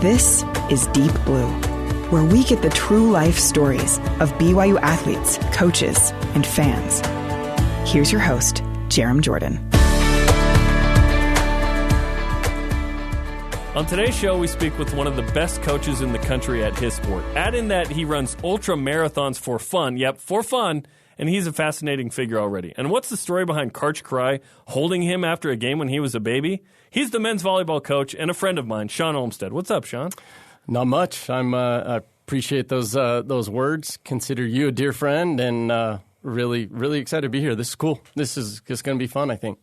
This is Deep Blue, where we get the true life stories of BYU athletes, coaches, and fans. Here's your host, Jerem Jordan. On today's show, we speak with one of the best coaches in the country at his sport. Add in that he runs ultra marathons for fun. Yep, for fun. And he's a fascinating figure already. And what's the story behind Coach Cry holding him after a game when he was a baby? He's the men's volleyball coach and a friend of mine, Shawn Olmstead. What's up, Shawn? Not much. I appreciate those words. Consider you a dear friend, and really excited to be here. This is cool. This is just going to be fun, I think.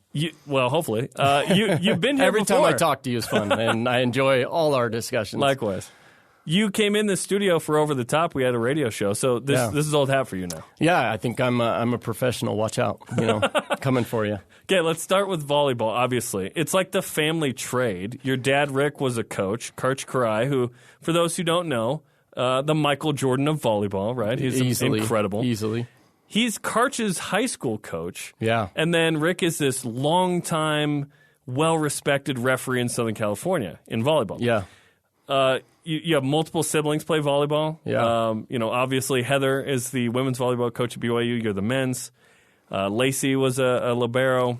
Well, hopefully. You've been here Every before. time I talk to you is fun, and I enjoy all our discussions. Likewise. You came in the studio for Over the Top. We had a radio show, so this is old hat for you now. Yeah, I think I'm a professional. Watch out, coming for you. Okay, let's start with volleyball, obviously. It's like the family trade. Your dad, Rick, was a coach, Coach Karai, who, for those who don't know, the Michael Jordan of volleyball, right? He's incredible. Easily. He's Karch's high school coach. Yeah. And then Rick is this longtime, well-respected referee in Southern California in volleyball. Yeah. You have multiple siblings play volleyball. Yeah. Obviously Heather is the women's volleyball coach at BYU. You're the men's. Lacey was a libero.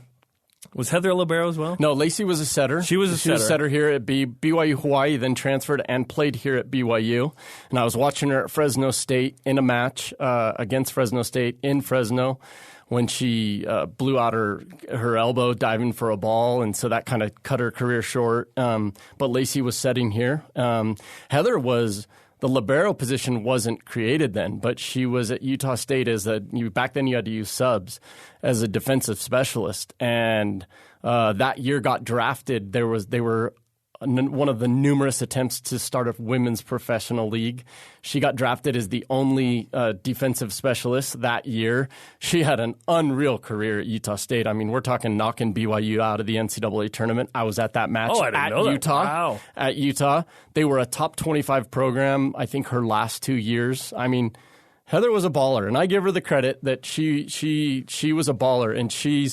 Was Heather a libero as well? No, Lacey was a setter. She was a setter here at BYU Hawaii, then transferred and played here at BYU. And I was watching her at Fresno State in a match against Fresno State in Fresno when she blew out her elbow diving for a ball, and so that kind of cut her career short. But Lacey was setting here. Heather was... The libero position wasn't created then, but she was at Utah State back then you had to use subs as a defensive specialist, and that year got drafted. They were one of the numerous attempts to start a women's professional league. She got drafted as the only defensive specialist that year. She had an unreal career at Utah State. I mean, we're talking knocking BYU out of the NCAA tournament. I was at that match at Utah. Wow. At Utah. They were a top 25 program, I think, her last 2 years. I mean, Heather was a baller, and I give her the credit that she was a baller, and she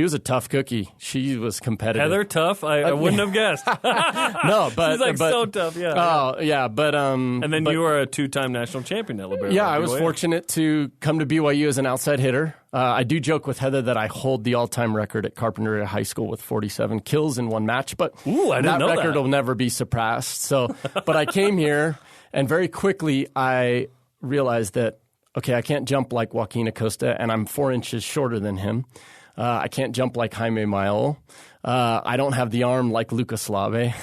was a tough cookie. She was competitive. Heather tough? I wouldn't have guessed. No, but she's so tough. Yeah. Oh, yeah, but and then you were a two-time national champion at libero. Yeah, I was fortunate to come to BYU as an outside hitter. I do joke with Heather that I hold the all-time record at Carpinteria High School with 47 kills in one match, but that record will never be surpassed. So, but I came here, and very quickly I realized that I can't jump like Joaquin Acosta, and I'm 4 inches shorter than him. I can't jump like Jaime Mayo. I don't have the arm like Luka Slave.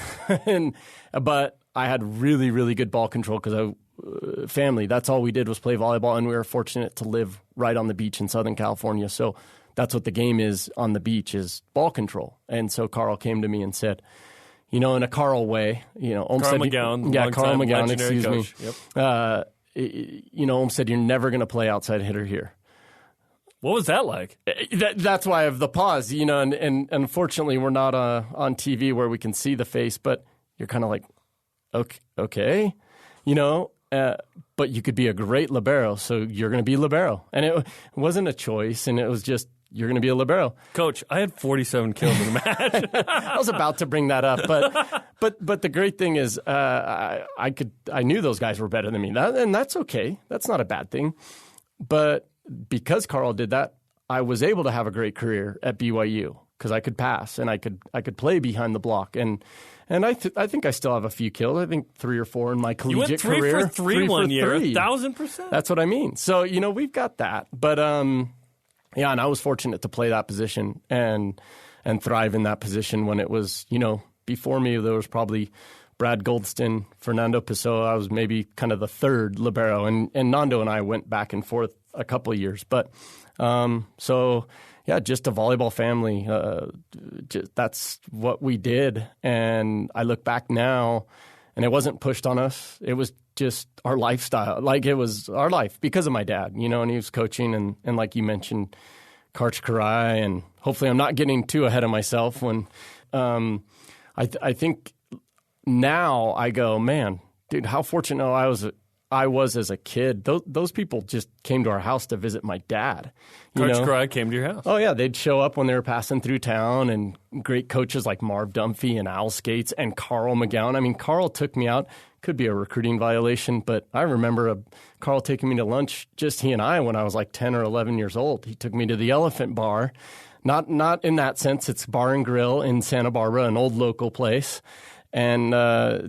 But I had really, really good ball control because family, that's all we did was play volleyball, and we were fortunate to live right on the beach in Southern California. So that's what the game is on the beach, is ball control. And so Carl came to me and said, in a Carl way, Carl McGowan. Yeah, Carl McGowan, excuse coach. me. Yep. Olmstead, you're never going to play outside hitter here. What was that like? That's why I have the pause, and unfortunately we're not on TV where we can see the face, but you're kind of like, okay, but you could be a great libero, so you're going to be libero. And it wasn't a choice, and it was just, you're going to be a libero. Coach, I had 47 kills in the match. I was about to bring that up, but the great thing is I knew those guys were better than me, and that's okay. That's not a bad thing. But because Carl did that, I was able to have a great career at BYU because I could pass and I could play behind the block, and I think I still have a few kills. I think 3 or 4 in my collegiate career. You went 3 for 3 one year, 1,000%. That's what I mean. So we've got that, but and I was fortunate to play that position and thrive in that position when it was before me there was probably Brad Goldston, Fernando Pessoa. I was maybe kind of the third libero, and Nando and I went back and forth a couple of years. But just a volleyball family. That's what we did. And I look back now, and it wasn't pushed on us. It was just our lifestyle. Like, it was our life because of my dad, and he was coaching. And like you mentioned, Coach Karai, and hopefully I'm not getting too ahead of myself when I think now I go, man, dude, how fortunate I I was as a kid, those people just came to our house to visit my dad. Coach Cry came to your house. Oh, yeah. They'd show up when they were passing through town, and great coaches like Marv Dunphy and Al Skates and Carl McGowan. I mean, Carl took me out. Could be a recruiting violation, but I remember Carl taking me to lunch, just he and I, when I was like 10 or 11 years old. He took me to the Elephant Bar. Not in that sense. It's Bar and Grill in Santa Barbara, an old local place. And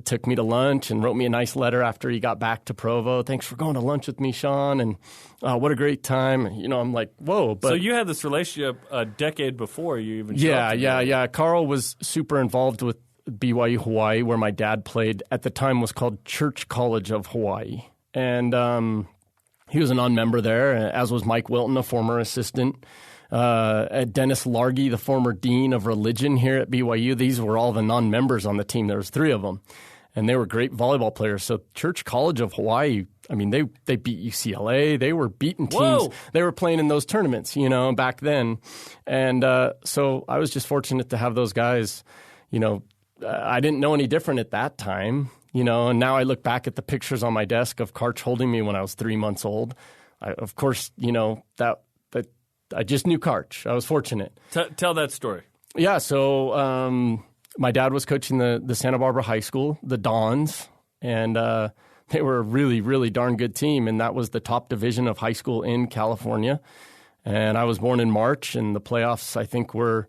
took me to lunch and wrote me a nice letter after he got back to Provo. Thanks for going to lunch with me, Shawn, and what a great time. I'm like, whoa. But so you had this relationship a decade before you even showed up. Yeah. Carl was super involved with BYU Hawaii, where my dad played. At the time was called Church College of Hawaii. And he was a non-member there, as was Mike Wilton, a former assistant. Dennis Largy, the former dean of religion here at BYU. These were all the non-members on the team. There was 3 of them, and they were great volleyball players. So Church College of Hawaii, I mean, they beat UCLA. They were beating teams. Whoa. They were playing in those tournaments, back then. And so I was just fortunate to have those guys. I didn't know any different at that time, and now I look back at the pictures on my desk of Karch holding me when I was 3 months old. Of course, that I just knew Karch. I was fortunate. Tell that story. Yeah, so my dad was coaching the Santa Barbara High School, the Dons, and they were a really, really darn good team, and that was the top division of high school in California. And I was born in March, and the playoffs, I think, were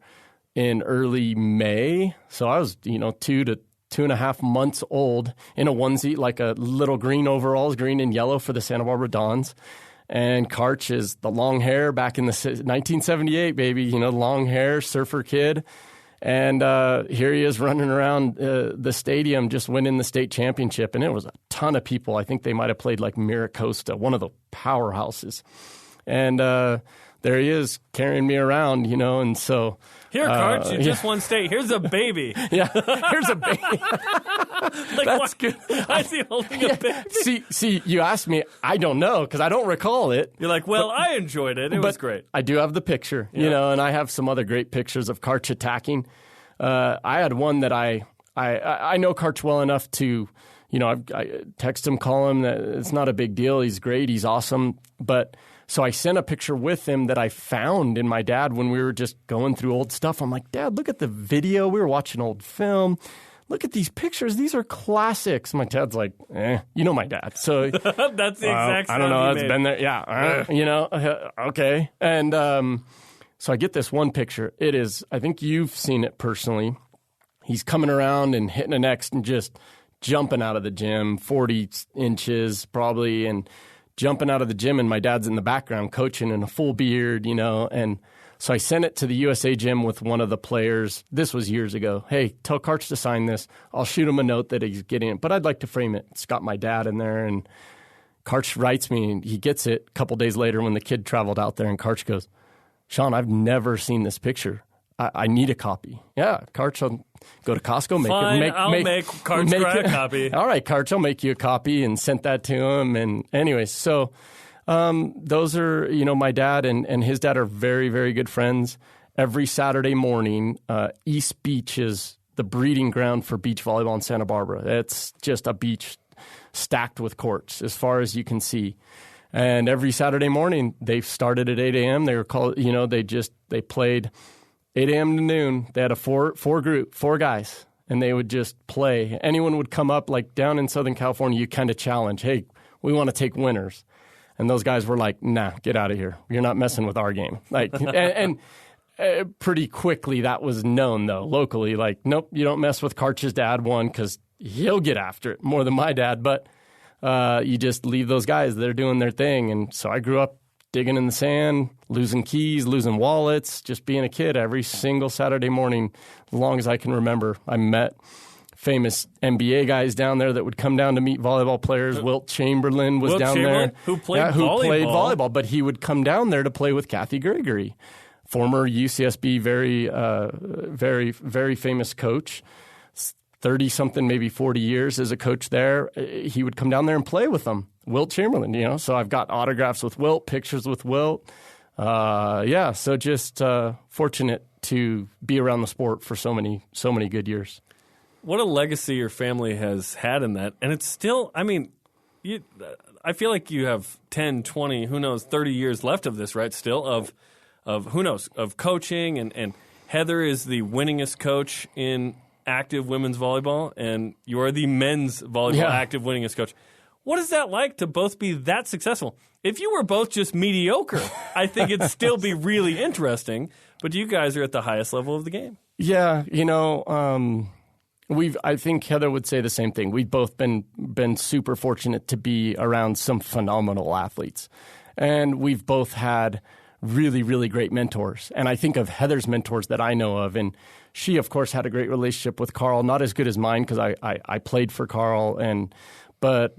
in early May. So I was, 2 to 2.5 months old in a onesie, like a little green overalls, green and yellow for the Santa Barbara Dons. And Karch is the long hair back in the 1978, baby, long hair, surfer kid. And here he is running around the stadium, just winning the state championship. And it was a ton of people. I think they might have played like Miracosta, one of the powerhouses. And there he is carrying me around, and so... Here, Karch, you just won state. Here's a baby. Yeah, here's a baby. That's good. I see holding a baby. See, you asked me. I don't know because I don't recall it. You're like, well, I enjoyed it. It was great. I do have the picture, and I have some other great pictures of Karch attacking. I had one that I know Karch well enough to, I text him, call him. That it's not a big deal. He's great. He's awesome. But so I sent a picture with him that I found in my dad when we were just going through old stuff. I'm like, Dad, look at the video. We were watching old film. Look at these pictures. These are classics. My dad's like, my dad. So that's the exact I don't know. It's been there. Yeah. Okay. And so I get this one picture. It is, I think you've seen it personally. He's coming around and hitting an X and just jumping out of the gym, 40 inches probably, and jumping out of the gym, and my dad's in the background coaching in a full beard, and so I sent it to the USA gym with one of the players. This was years ago. Hey, tell Karch to sign this. I'll shoot him a note that he's getting it, but I'd like to frame it. It's got my dad in there, and Karch writes me, and he gets it a couple days later when the kid traveled out there, and Karch goes, Shawn, I've never seen this picture. I need a copy. Yeah, Karch, I'll go to Costco, I'll make Karch a copy. All right, Karch, I'll make you a copy, and sent that to him. And anyways, so those are, my dad and his dad are very, very good friends. Every Saturday morning, East Beach is the breeding ground for beach volleyball in Santa Barbara. It's just a beach stacked with courts as far as you can see. And every Saturday morning, they started at 8 a.m. They were called, they played 8 a.m. to noon. They had a four guys, and they would just play. Anyone would come up, like down in Southern California, you kind of challenge, hey, we want to take winners. And those guys were like, nah, get out of here. You're not messing with our game. Like, and pretty quickly that was known, though, locally. Like, nope, you don't mess with Karch's dad, one, because he'll get after it more than my dad. But you just leave those guys. They're doing their thing. And so I grew up digging in the sand, losing keys, losing wallets, just being a kid every single Saturday morning, as long as I can remember. I met famous NBA guys down there that would come down to meet volleyball players. Wilt Chamberlain was down there. Who played volleyball. But he would come down there to play with Kathy Gregory, former UCSB, very, very famous coach. 30-something, maybe 40 years as a coach there. He would come down there and play with them. Wilt Chamberlain, So I've got autographs with Wilt, pictures with Wilt. So just fortunate to be around the sport for so many good years. What a legacy your family has had in that. And it's still, I feel like you have 10, 20, who knows, 30 years left of this, right? Still of who knows, of coaching. And Heather is the winningest coach in active women's volleyball, and you are the men's volleyball active winningest coach. What is that like to both be that successful? If you were both just mediocre, I think it'd still be really interesting. But you guys are at the highest level of the game. Yeah, I think Heather would say the same thing. We've both been super fortunate to be around some phenomenal athletes. And we've both had really, really great mentors. And I think of Heather's mentors that I know of. And she, of course, had a great relationship with Carl, not as good as mine because I played for Carl. But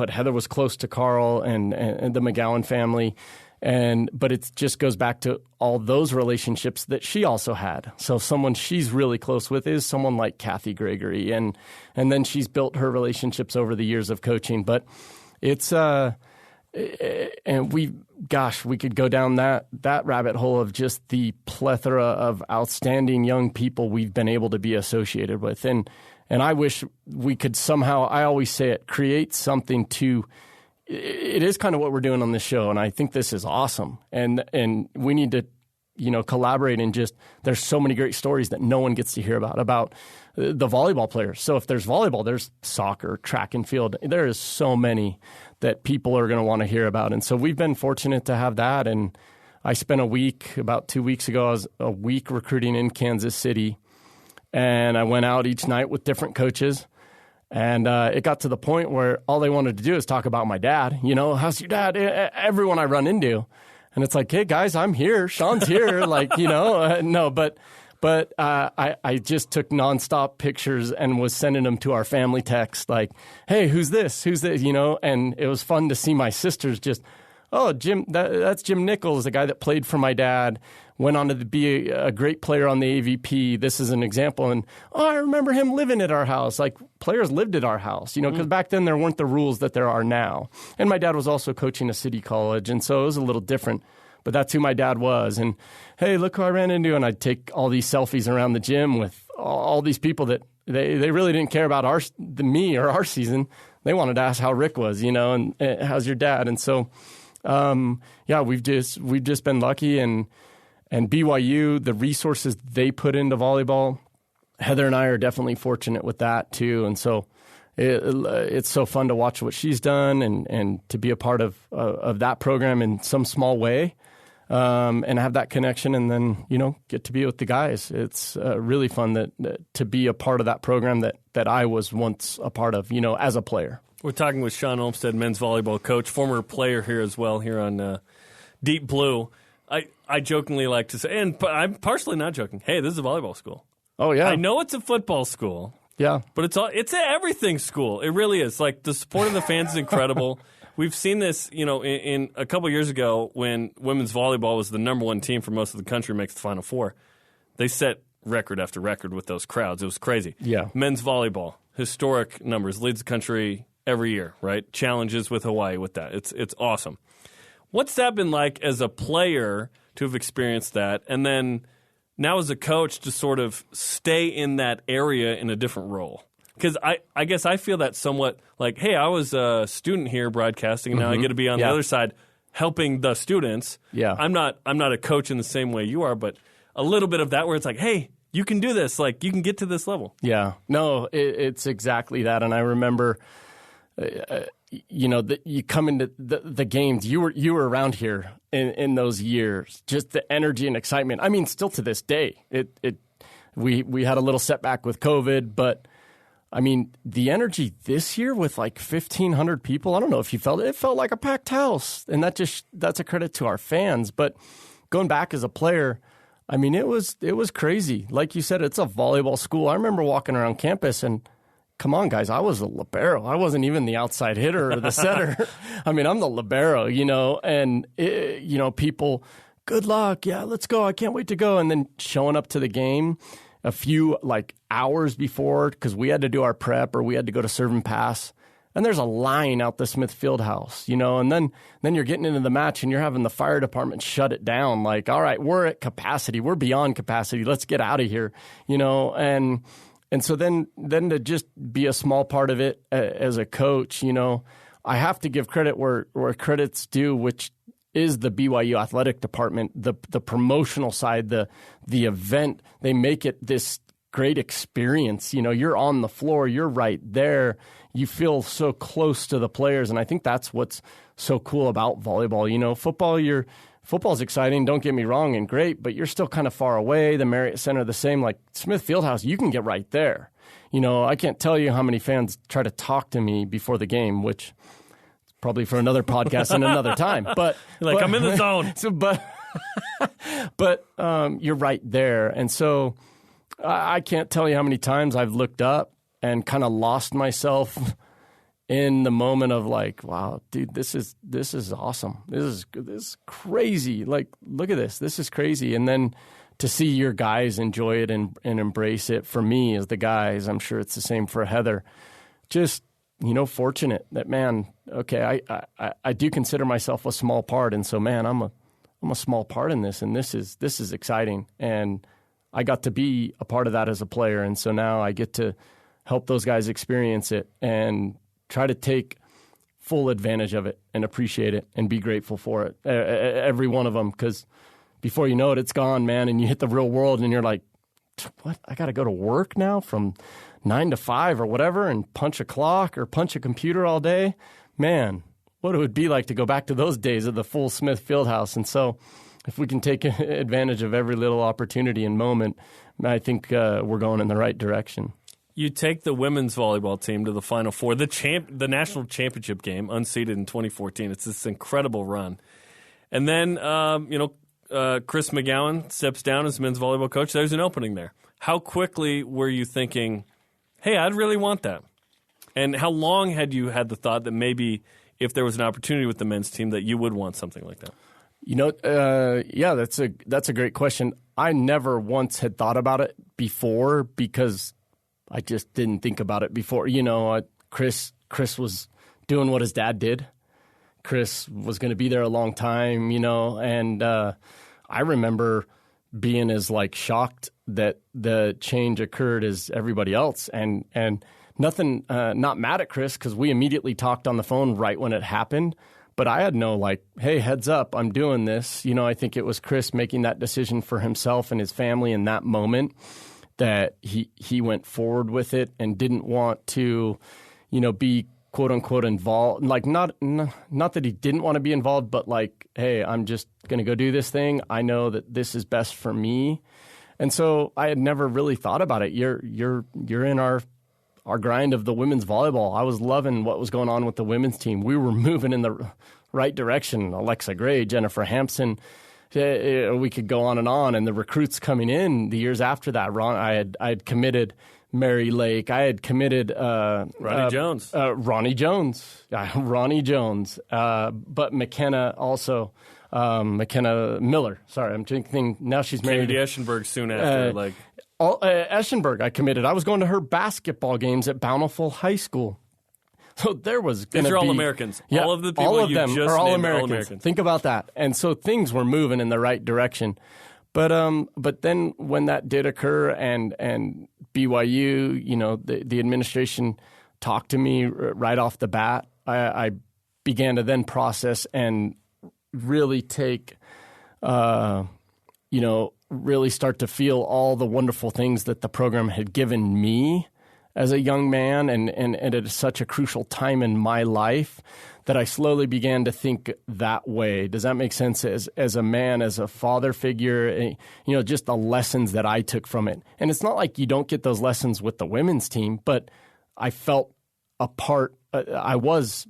Heather was close to Carl and the McGowan family. But it just goes back to all those relationships that she also had. So someone she's really close with is someone like Kathy Gregory, and then she's built her relationships over the years of coaching. But it's and we could go down that rabbit hole of just the plethora of outstanding young people we've been able to be associated with, and I wish we could somehow. I always say it, create something to. It is kind of what we're doing on this show, and I think this is awesome. And we need to, collaborate and just there's so many great stories that no one gets to hear about the volleyball players. So if there's volleyball, there's soccer, track and field. There is so many that people are going to want to hear about. And so we've been fortunate to have that. And I spent about 2 weeks ago, I was a week recruiting in Kansas City, and I went out each night with different coaches. And it got to the point where all they wanted to do is talk about my dad. How's your dad? Everyone I run into. And it's like, hey, guys, I'm here. Shawn's here. No, but I just took nonstop pictures and was sending them to our family text like, hey, who's this? Who's this? And it was fun to see my sisters just, oh, Jim, that's Jim Nichols, the guy that played for my dad. Went on to be a great player on the AVP. This is an example. And, I remember him living at our house. Like, players lived at our house, because back then there weren't the rules that there are now. And my dad was also coaching a city college, and so it was a little different. But that's who my dad was. And, hey, look who I ran into. And I'd take all these selfies around the gym with all these people that they really didn't care about me or our season. They wanted to ask how Rick was, and how's your dad? And so, we've just been lucky. And BYU, the resources they put into volleyball, Heather and I are definitely fortunate with that too. And so it's so fun to watch what she's done and to be a part of that program in some small way and have that connection and then, get to be with the guys. It's really fun to be a part of that program that I was once a part of, as a player. We're talking with Shawn Olmstead, men's volleyball coach, former player here as well here on Deep Blue. I jokingly like to say, and I'm partially not joking, hey, this is a volleyball school. Oh, yeah. I know it's a football school. Yeah. But it's an everything school. It really is. Like, the support of the fans is incredible. We've seen this, in a couple years ago when women's volleyball was the number one team for most of the country, makes the Final Four. They set record after record with those crowds. It was crazy. Yeah. Men's volleyball, historic numbers, leads the country every year, right? Challenges with Hawaii with that. It's awesome. What's that been like as a player to have experienced that, and then now as a coach to sort of stay in that area in a different role? Because I guess I feel that somewhat like, hey, I was a student here broadcasting, and now I get to be on the other side helping the students. Yeah. I'm not a coach in the same way you are, but a little bit of that where it's like, hey, you can do this. Like, you can get to this level. Yeah. No, it's exactly that. And I remember you come into the games. You were around here in those years. Just the energy and excitement. I mean, still to this day, we had a little setback with COVID, but I mean, the energy this year with like 1,500 people. I don't know if you felt it. It felt like a packed house, and that's a credit to our fans. But going back as a player, I mean, it was crazy. Like you said, it's a volleyball school. I remember walking around campus and. Come on, guys, I was a libero. I wasn't even the outside hitter or the setter. I mean, I'm the libero, and, people, good luck. Yeah, let's go. I can't wait to go. And then showing up to the game a few, hours before because we had to do our prep or we had to go to serve and pass. And there's a line out the Smith Fieldhouse, and then you're getting into the match and you're having the fire department shut it down. Like, all right, we're at capacity. We're beyond capacity. Let's get out of here, And so then to just be a small part of it as a coach, I have to give credit where credit's due, which is the BYU athletic department, the promotional side, the event. They make it this great experience. You're on the floor, you're right there. You feel so close to the players, and I think that's what's so cool about volleyball. Football's exciting, don't get me wrong, and great, but you're still kind of far away. The Marriott Center, the same. Like Smith Fieldhouse, you can get right there. I can't tell you how many fans try to talk to me before the game, which is probably for another podcast and another time. But I'm in the zone. But you're right there, and so I can't tell you how many times I've looked up and kind of lost myself in the moment of like, wow, dude, this is awesome. This is crazy. Like, look at this. This is crazy. And then to see your guys enjoy it and embrace it, for me as the guys, I'm sure it's the same for Heather. Just, fortunate that, man, okay, I do consider myself a small part. And so, man, I'm a small part in this, and this is exciting. And I got to be a part of that as a player. And so now I get to help those guys experience it and try to take full advantage of it and appreciate it and be grateful for it, every one of them, because before you know it, it's gone, man, and you hit the real world and you're like, what? I got to go to work now from 9 to 5 or whatever and punch a clock or punch a computer all day? Man, what it would be like to go back to those days of the full Smith Fieldhouse. And so if we can take advantage of every little opportunity and moment, I think we're going in the right direction. You take the women's volleyball team to the Final Four, the national championship game, unseeded in 2014. It's this incredible run. And then, Chris McGowan steps down as men's volleyball coach. There's an opening there. How quickly were you thinking, hey, I'd really want that? And how long had you had the thought that maybe if there was an opportunity with the men's team that you would want something like that? Yeah, that's a great question. I never once had thought about it before because I just didn't think about it before. Chris was doing what his dad did. Chris was going to be there a long time, and I remember being as shocked that the change occurred as everybody else, and nothing, not mad at Chris because we immediately talked on the phone right when it happened. But I had no hey, heads up, I'm doing this. I think it was Chris making that decision for himself and his family in that moment that he went forward with it and didn't want to, be quote unquote involved. Not that he didn't want to be involved, but hey, I'm just going to go do this thing. I know that this is best for me. And so I had never really thought about it. You're in our grind of the women's volleyball. I was loving what was going on with the women's team. We were moving in the right direction. Alexa Gray, Jennifer Hampson, we could go on, and the recruits coming in the years after that. I had committed Mary Lake. I had committed Ronnie Jones. Ronnie Jones. But McKenna also. McKenna Miller. Sorry, I'm thinking now she's married. Kennedy Eschenberg soon after. Eschenberg, I committed. I was going to her basketball games at Bountiful High School. So there was going to be... These are all Americans. Yeah, all of the people all of you them just are all named Americans. All Americans. Think about that. And so things were moving in the right direction. But then when that did occur and BYU, the administration talked to me right off the bat, I began to then process and really take, really start to feel all the wonderful things that the program had given me as a young man and at such a crucial time in my life that I slowly began to think that way. Does that make sense? As a man, as a father figure, just the lessons that I took from it. And it's not like you don't get those lessons with the women's team, but I felt a part, I was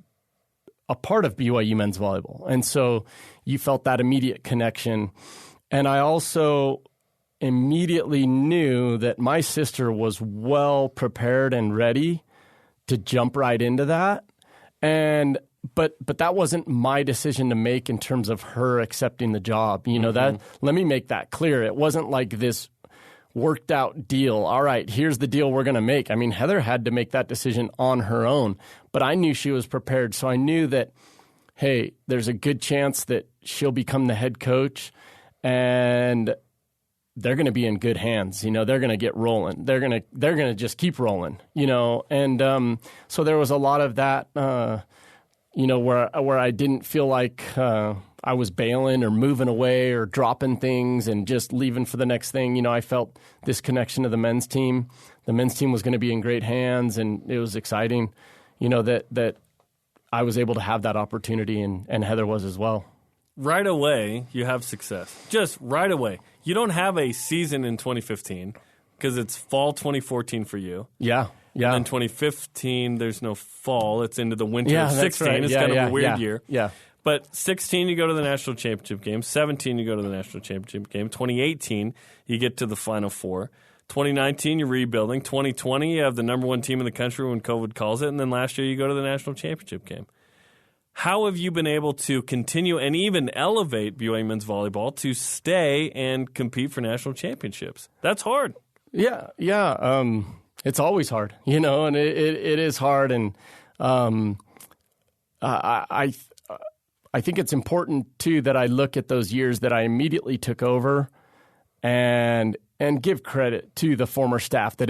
a part of BYU men's volleyball. And so you felt that immediate connection. And I also immediately knew that my sister was well prepared and ready to jump right into that. But that wasn't my decision to make in terms of her accepting the job. That, let me make that clear. It wasn't like this worked out deal. All right, here's the deal we're going to make. I mean, Heather had to make that decision on her own, but I knew she was prepared. So I knew that, hey, there's a good chance that she'll become the head coach and they're going to be in good hands. They're going to get rolling. They're going to just keep rolling, and so there was a lot of that, where I didn't feel like I was bailing or moving away or dropping things and just leaving for the next thing. I felt this connection to the men's team. The men's team was going to be in great hands, and it was exciting, that I was able to have that opportunity, and Heather was as well. Right away, you have success. Just right away. You don't have a season in 2015 because it's fall 2014 for you. Yeah. And then 2015, there's no fall. It's into the winter of 16. Right. It's kind of a weird year. Yeah. But 16, you go to the national championship game. 17, you go to the national championship game. 2018, you get to the Final Four. 2019, you're rebuilding. 2020, you have the number one team in the country when COVID calls it. And then last year, you go to the national championship game. How have you been able to continue and even elevate BYU men's volleyball to stay and compete for national championships? That's hard. Yeah. It's always hard, and it is hard. And I think it's important, too, that I look at those years that I immediately took over and give credit to the former staff that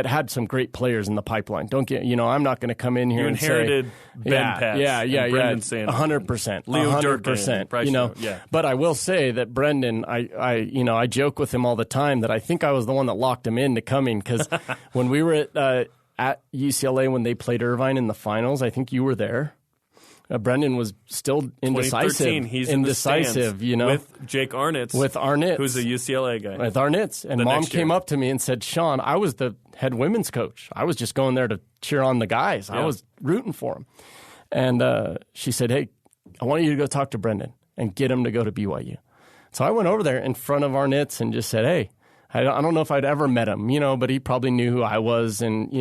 had some great players in the pipeline. I'm not going to come in here and say... You inherited Ben Patch and Brendan Sanders. 100%. Leo 100%. But I will say that Brendan, I joke with him all the time that I think I was the one that locked him into coming, because when we were at UCLA when they played Irvine in the finals, I think you were there. Brendan was still indecisive. He's indecisive, with Jake Arnitz. With Arnitz. Who's a UCLA guy. With Arnitz. And Mom came up to me and said, Shawn, I was the head women's coach. I was just going there to cheer on the guys. Yeah. I was rooting for them. And she said, hey, I want you to go talk to Brendan and get him to go to BYU. So I went over there in front of Arnitz and just said, hey, I don't know if I'd ever met him, but he probably knew who I was. And,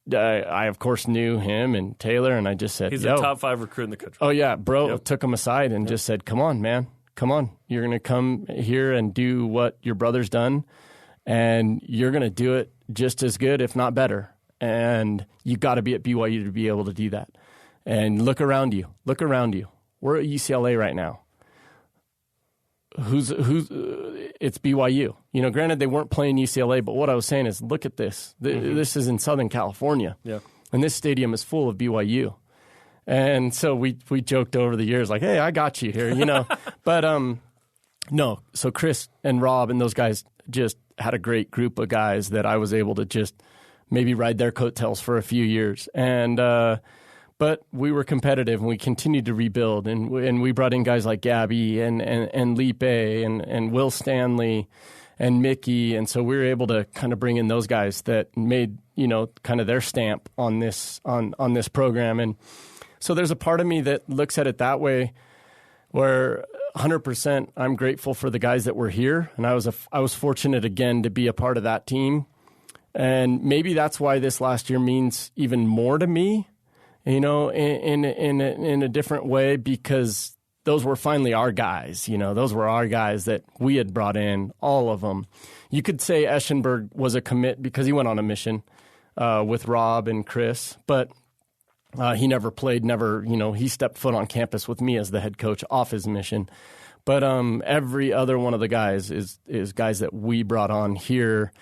I, of course, knew him and Taylor, and I just said, he's a top 5 recruit in the country. Oh, yeah, bro. Yep. Took him aside and just said, come on, man. Come on. You're going to come here and do what your brother's done, and you're going to do it just as good, if not better. And you got to be at BYU to be able to do that. And look around you. Look around you. We're at UCLA right now. It's BYU. Granted they weren't playing UCLA, but what I was saying is, look at this. This is in Southern California. Yeah. And this stadium is full of BYU. And so we joked over the years like, hey, I got you here, But no. So Chris and Rob and those guys just had a great group of guys that I was able to just maybe ride their coattails for a few years. And but we were competitive, and we continued to rebuild, and we brought in guys like Gabby and Lipe and Will Stanley and Mickey, and so we were able to kind of bring in those guys that made kind of their stamp on this program. And so there's a part of me that looks at it that way, where 100% I'm grateful for the guys that were here, and I was fortunate again to be a part of that team, and maybe that's why this last year means even more to me. In a different way, because those were finally our guys. Those were our guys that we had brought in, all of them. You could say Eschenberg was a commit because he went on a mission with Rob and Chris, but he never played, he stepped foot on campus with me as the head coach off his mission. But every other one of the guys is guys that we brought on here,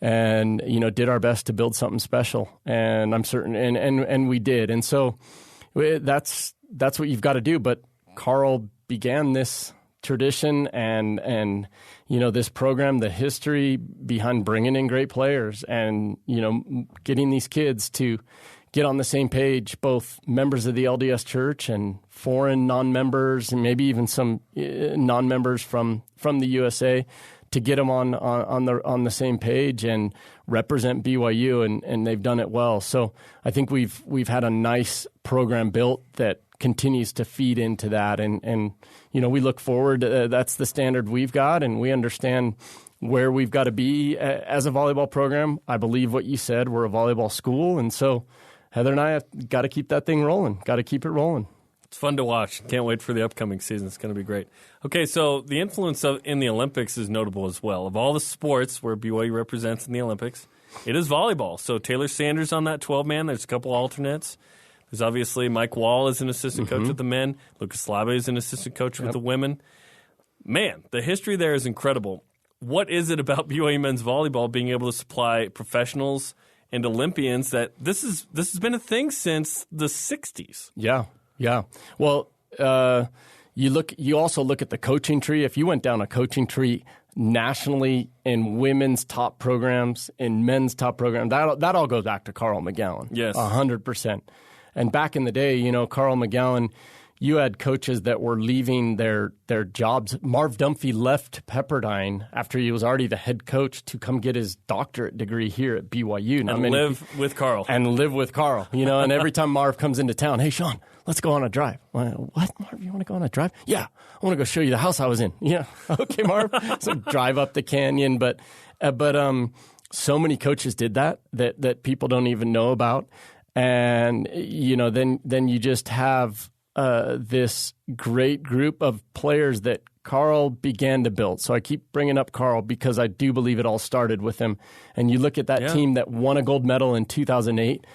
and did our best to build something special, and I'm certain, and we did, and so that's what you've got to do. But Carl began this tradition and this program, the history behind bringing in great players, and getting these kids to get on the same page, both members of the LDS Church and foreign non-members, and maybe even some non-members from the USA, to get them on the same page and represent BYU, and they've done it well. So I think we've had a nice program built that continues to feed into that, and we look forward. That's the standard we've got, and we understand where we've got to be as a volleyball program. I believe what you said. We're a volleyball school, and so Heather and I have got to keep that thing rolling. Got to keep it rolling. It's fun to watch. Can't wait for the upcoming season. It's going to be great. Okay, so the influence in the Olympics is notable as well. Of all the sports where BYU represents in the Olympics, it is volleyball. So Taylor Sanders on that 12-man. There's a couple alternates. There's obviously Mike Wall is an assistant coach with the men. Lucas Labe is an assistant coach with the women. Man, the history there is incredible. What is it about BYU men's volleyball being able to supply professionals and Olympians that this has been a thing since the 60s. Yeah. Well, you also look at the coaching tree. If you went down a coaching tree nationally in women's top programs, in men's top programs, that all goes back to Carl McGowan. Yes. 100%. And back in the day, Carl McGowan, you had coaches that were leaving their jobs. Marv Dunphy left Pepperdine after he was already the head coach to come get his doctorate degree here at BYU. And live with Carl. And and every time Marv comes into town, hey, Shawn, let's go on a drive. What, Marv, you want to go on a drive? Yeah, I want to go show you the house I was in. Yeah, okay, Marv. So drive up the canyon. But so many coaches did that people don't even know about. And, then you just have this great group of players that Carl began to build. So I keep bringing up Carl because I do believe it all started with him. And you look at that team that won a gold medal in 2008.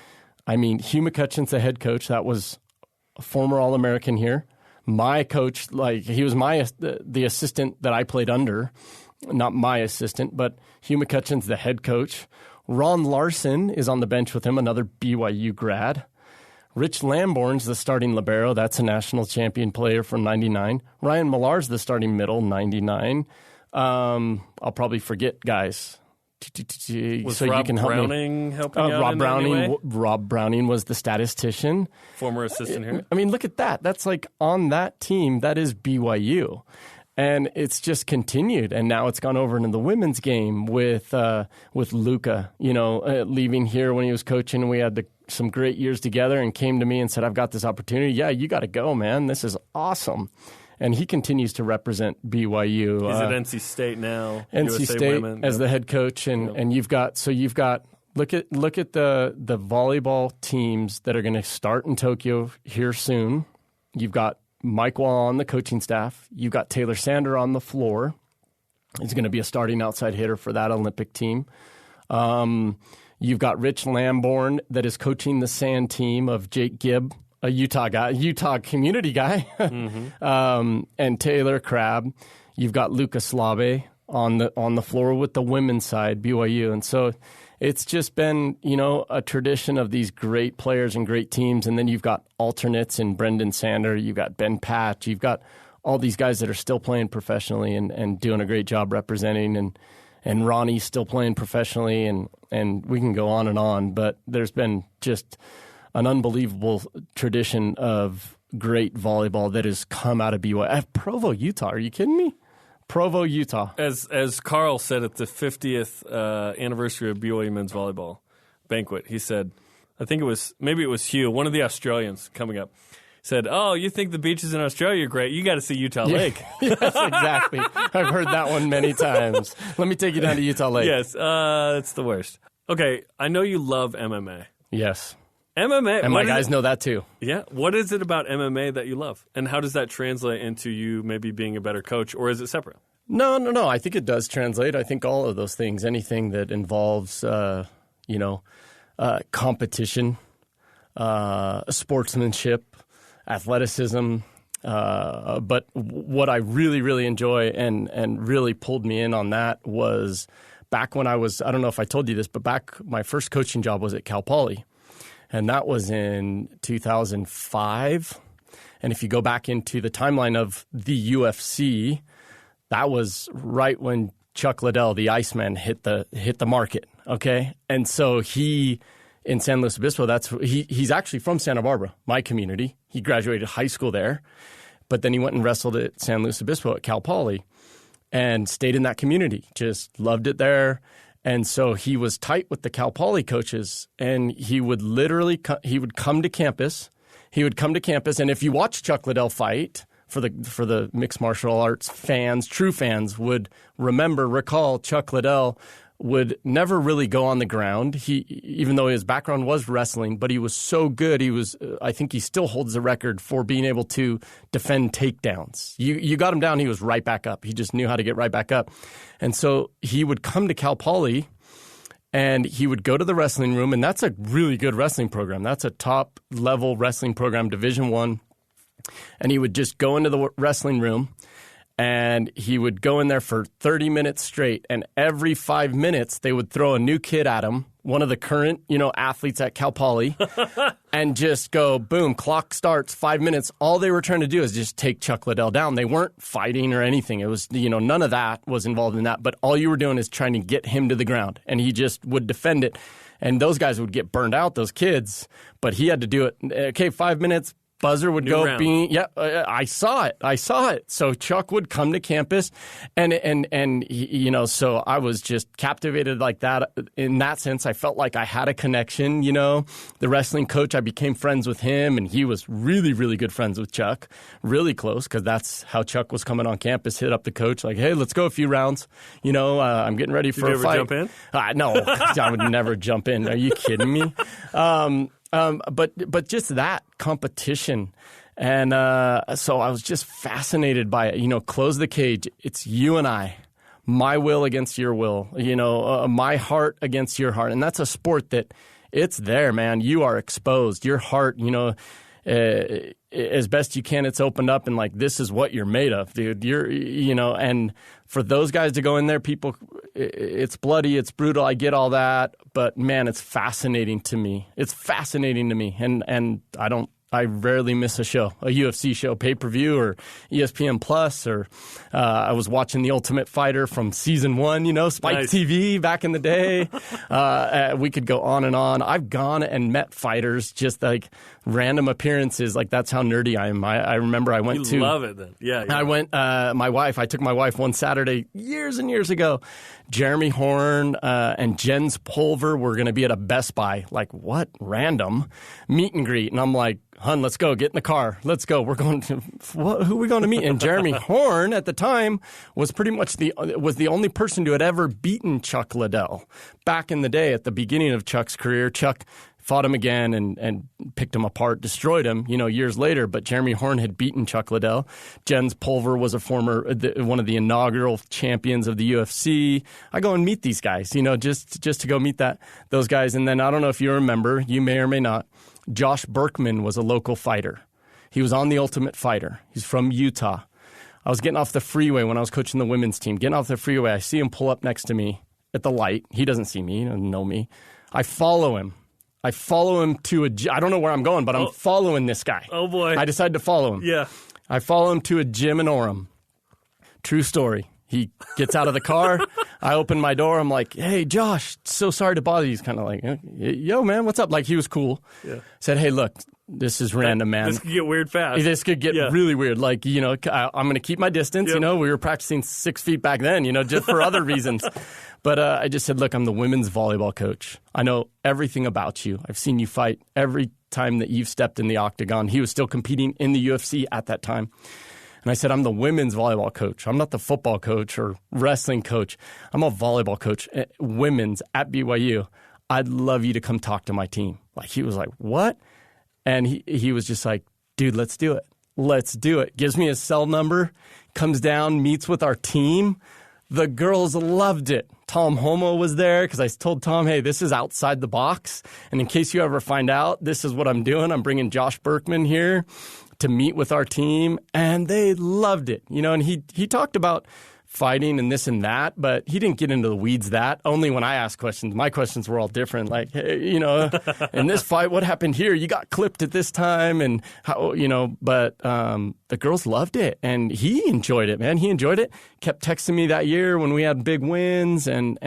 I mean, Hugh McCutcheon's the head coach. That was a former All-American here. My coach, he was the assistant that I played under. Not my assistant, but Hugh McCutcheon's the head coach. Ron Larson is on the bench with him, another BYU grad. Rich Lamborn's the starting libero. That's a national champion player from 99. Ryan Millar's the starting middle, 99. I'll probably forget guys. Was Rob Browning helping out Rob in Browning, any way? Rob Browning was the statistician. Former assistant here. I mean, look at that. That's on that team, that is BYU. And it's just continued, and now it's gone over into the women's game with Luca, leaving here when he was coaching. We had some great years together and came to me and said, I've got this opportunity. Yeah, you got to go, man. This is awesome. And he continues to represent BYU. He's at NC State now. NC USA State women. as the head coach, and you've got look at the volleyball teams that are going to start in Tokyo here soon. You've got Mike Wall on the coaching staff. You've got Taylor Sander on the floor. He's going to be a starting outside hitter for that Olympic team. You've got Rich Lamborn that is coaching the sand team of Jake Gibb, a Utah community guy, and Taylor Crabb. You've got Lucas Slabe on the floor with the women's side, BYU. And so it's just been, a tradition of these great players and great teams. And then you've got alternates in Brendan Sander. You've got Ben Patch. You've got all these guys that are still playing professionally and doing a great job representing. And Ronnie's still playing professionally. And we can go on. But there's been just an unbelievable tradition of great volleyball that has come out of BYU. Provo, Utah. Are you kidding me? Provo, Utah. As Carl said at the 50th anniversary of BYU men's volleyball banquet, he said, maybe it was Hugh, one of the Australians coming up, said, "Oh, you think the beaches in Australia are great? You got to see Utah Lake." Yes, exactly. I've heard that one many times. Let me take you down to Utah Lake. Yes, it's the worst. Okay, I know you love MMA. Yes. MMA. And my guys know that too. Yeah. What is it about MMA that you love? And how does that translate into you maybe being a better coach, or is it separate? No. I think it does translate. I think all of those things, anything that involves, competition, sportsmanship, athleticism. But what I really, really enjoy and really pulled me in on that was back when I don't know if I told you this, but my first coaching job was at Cal Poly. And that was in 2005. And if you go back into the timeline of the UFC, that was right when Chuck Liddell, the Iceman, hit the market. Okay, and so he in San Luis Obispo. He's actually from Santa Barbara, my community. He graduated high school there, but then he went and wrestled at San Luis Obispo at Cal Poly, and stayed in that community. Just loved it there. And so he was tight with the Cal Poly coaches, and he would come to campus. He would come to campus, and if you watch Chuck Liddell fight, for the mixed martial arts fans, true fans would recall Chuck Liddell would never really go on the ground. Even though his background was wrestling, but he was so good. I think he still holds the record for being able to defend takedowns. You got him down, he was right back up. He just knew how to get right back up. And so he would come to Cal Poly, and he would go to the wrestling room, and that's a really good wrestling program. That's a top level wrestling program, Division I. And he would just go into the wrestling room, and he would go in there for 30 minutes straight, and every 5 minutes they would throw a new kid at him one of the current, athletes at Cal Poly and just go, boom, clock starts, 5 minutes. All they were trying to do is just take Chuck Liddell down. They weren't fighting or anything. It was, none of that was involved in that. But all you were doing is trying to get him to the ground, and he just would defend it. And those guys would get burned out, those kids. But he had to do it. Okay, 5 minutes. Buzzer would go, I saw it. So Chuck would come to campus, and so I was just captivated like that. In that sense, I felt like I had a connection, The wrestling coach, I became friends with him, and he was really, really good friends with Chuck, really close, because that's how Chuck was coming on campus, hit up the coach, like, hey, let's go a few rounds. I'm getting ready for a fight. Did you ever jump in? No, I would never jump in. Are you kidding me? But just that competition. And so I was just fascinated by it. Close the cage. It's you and I. My will against your will. My heart against your heart. And that's a sport that it's there, man. You are exposed. Your heart, as best you can, it's opened up, and like, this is what you're made of, dude. And for those guys to go in there, people, it's bloody, it's brutal. I get all that, but man, it's fascinating to me. And I rarely miss a show, a UFC show, pay-per-view or ESPN Plus, or I was watching The Ultimate Fighter from season 1, Spike Nice. TV back in the day. We could go on and on. I've gone and met fighters, just like random appearances. Like, that's how nerdy I am. I remember I went You love it then. Yeah. I went, I took my wife one Saturday years and years ago. Jeremy Horn and Jens Pulver were going to be at a Best Buy. Like, what? Random meet and greet. And I'm like, hun, let's go. Get in the car. Let's go. We're going to, who are we going to meet? And Jeremy Horn at the time was pretty much the only person who had ever beaten Chuck Liddell. Back in the day, at the beginning of Chuck's career, Chuck fought him again and picked him apart, destroyed him, years later. But Jeremy Horn had beaten Chuck Liddell. Jens Pulver was a one of the inaugural champions of the UFC. I go and meet these guys, just to go meet those guys. And then I don't know if you remember, you may or may not, Josh Berkman was a local fighter. He was on The Ultimate Fighter. He's from Utah. I was getting off the freeway when I was coaching the women's team. Getting off the freeway, I see him pull up next to me at the light. He doesn't see me, he doesn't know me. I follow him to I don't know where I'm going, but I'm following this guy. Oh, boy. I decided to follow him. Yeah. I follow him to a gym in Orem. True story. He gets out of the car. I open my door. I'm like, hey, Josh, so sorry to bother you. He's kind of like, yo, man, what's up? Like, he was cool. Yeah. Said, hey, look, this is random, man. This could get weird fast. This could get really weird. Like, I'm going to keep my distance. Yep. We were practicing 6 feet back then, just for other reasons. But I just said, look, I'm the women's volleyball coach. I know everything about you. I've seen you fight every time that you've stepped in the octagon. He was still competing in the UFC at that time. And I said, I'm the women's volleyball coach. I'm not the football coach or wrestling coach. I'm a volleyball coach, women's at BYU. I'd love you to come talk to my team. Like, he was like, what? And he was just like, dude, let's do it. Let's do it. Gives me his cell number, comes down, meets with our team. The girls loved it. Tom Homo was there because I told Tom, hey, this is outside the box. And in case you ever find out, this is what I'm doing. I'm bringing Josh Berkman here to meet with our team. And they loved it. And he talked about fighting and this and that, but he didn't get into the weeds that. Only when I asked questions. My questions were all different. Like, hey, in this fight, what happened here? You got clipped at this time, and how, but the girls loved it, and he enjoyed it, man. He enjoyed it. Kept texting me that year when we had big wins, and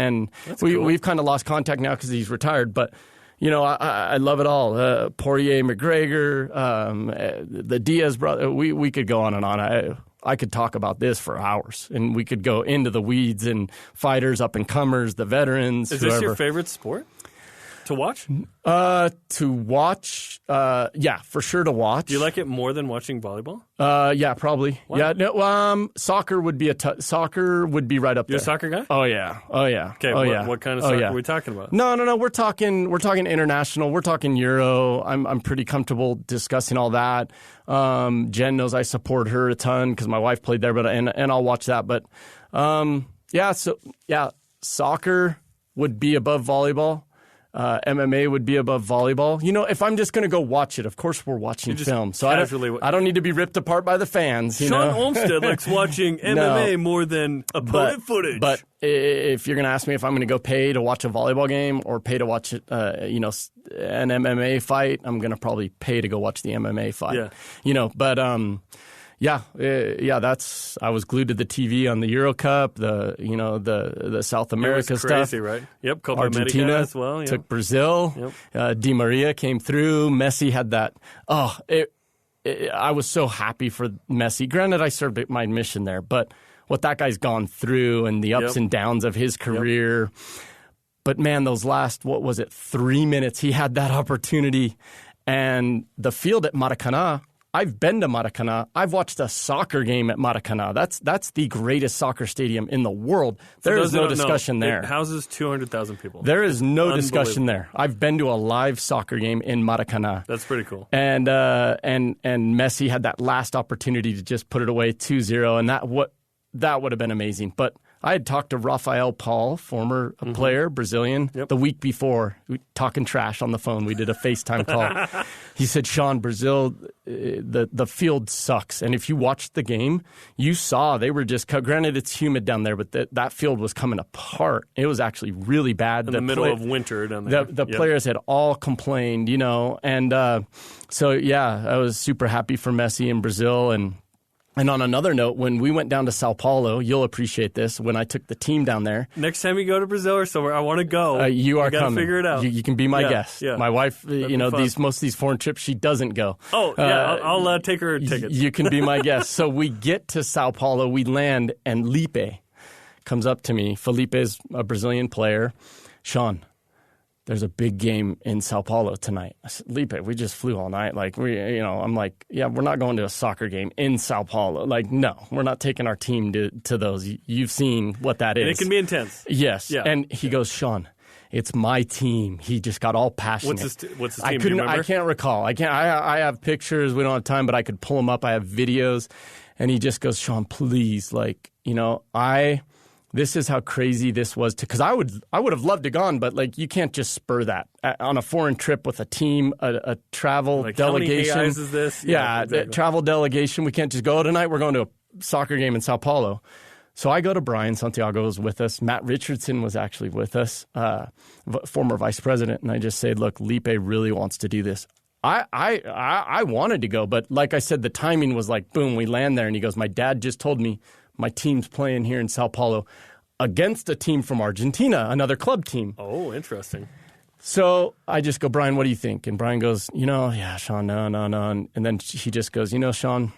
we've kind of lost contact now because he's retired, but I love it all. Poirier, McGregor, the Diaz brother. We could go on and on. I could talk about this for hours, and we could go into the weeds and fighters, up-and-comers, the veterans. Is this your favorite sport to watch? To watch, yeah, for sure to watch. Do you like it more than watching volleyball? Yeah, probably. Wow. Yeah, no, soccer would be soccer would be right up there. You're a soccer guy? Oh yeah. Okay, what kind of soccer are we talking about? No. We're talking international. We're talking Euro. I'm pretty comfortable discussing all that. Jen knows I support her a ton because my wife played there, and I'll watch that. But soccer would be above volleyball. MMA would be above volleyball. You know, if I'm just going to go watch it, of course we're watching film. So I don't need to be ripped apart by the fans. Shawn Olmstead likes watching MMA more than opponent footage. But if you're going to ask me if I'm going to go pay to watch a volleyball game or pay to watch an MMA fight, I'm going to probably pay to go watch the MMA fight. Yeah. You know, but I was glued to the TV on the Euro Cup, the South America it was crazy, stuff. Right? Yep, Copa Argentina America as well. Yep. Took Brazil. Yep. Di Maria came through. Messi had that. I was so happy for Messi. Granted, I served my mission there, but what that guy's gone through and the ups and downs of his career. Yep. But man, those last 3 minutes, he had that opportunity, and the field at Maracanã. I've been to Maracanã. I've watched a soccer game at Maracanã. That's the greatest soccer stadium in the world. There is no discussion there. It houses 200,000 people. There is no discussion there. I've been to a live soccer game in Maracanã. That's pretty cool. And Messi had that last opportunity to just put it away 2-0, and that would have been amazing. But I had talked to Rafael Paul, former player, Brazilian, the week before, talking trash on the phone. We did a FaceTime call. He said, Shawn, Brazil, the field sucks. And if you watched the game, you saw they were just, granted it's humid down there, but that field was coming apart. It was actually really bad. In the middle of winter down there. The players had all complained, and I was super happy for Messi in Brazil. And on another note, when we went down to Sao Paulo, you'll appreciate this, when I took the team down there. Next time you go to Brazil or somewhere, I want to go. You are coming. coming. Figure it out. You can be my guest. Yeah. My wife, most of these foreign trips, she doesn't go. Oh, yeah, I'll take her tickets. You can be my guest. So we get to Sao Paulo, we land, and Lipe comes up to me. Felipe is a Brazilian player. Shawn, there's a big game in Sao Paulo tonight. I said, Lipe, we just flew all night. I'm like, yeah, we're not going to a soccer game in Sao Paulo. Like, no, we're not taking our team to those. You've seen what that is. And it can be intense. Yes. Yeah. And he goes, Shawn, it's my team. He just got all passionate. What's his team? Do you remember? I can't recall. I have pictures. We don't have time, but I could pull them up. I have videos. And he just goes, Shawn, please, this is how crazy this was because I would have loved to gone, but you can't just spur that on a foreign trip with a team, a travel delegation. How many AIs is this? Yeah, exactly. Travel delegation. We can't just go tonight. We're going to a soccer game in Sao Paulo. So I go to Brian Santiago was with us. Matt Richardson was actually with us, former vice president, and I just said, look, Lipe really wants to do this. I wanted to go, but like I said, the timing was boom, we land there, and he goes, my dad just told me my team's playing here in Sao Paulo against a team from Argentina, another club team. Oh, interesting. So I just go, Brian, what do you think? And Brian goes, yeah, Shawn, no. And then he just goes, Shawn,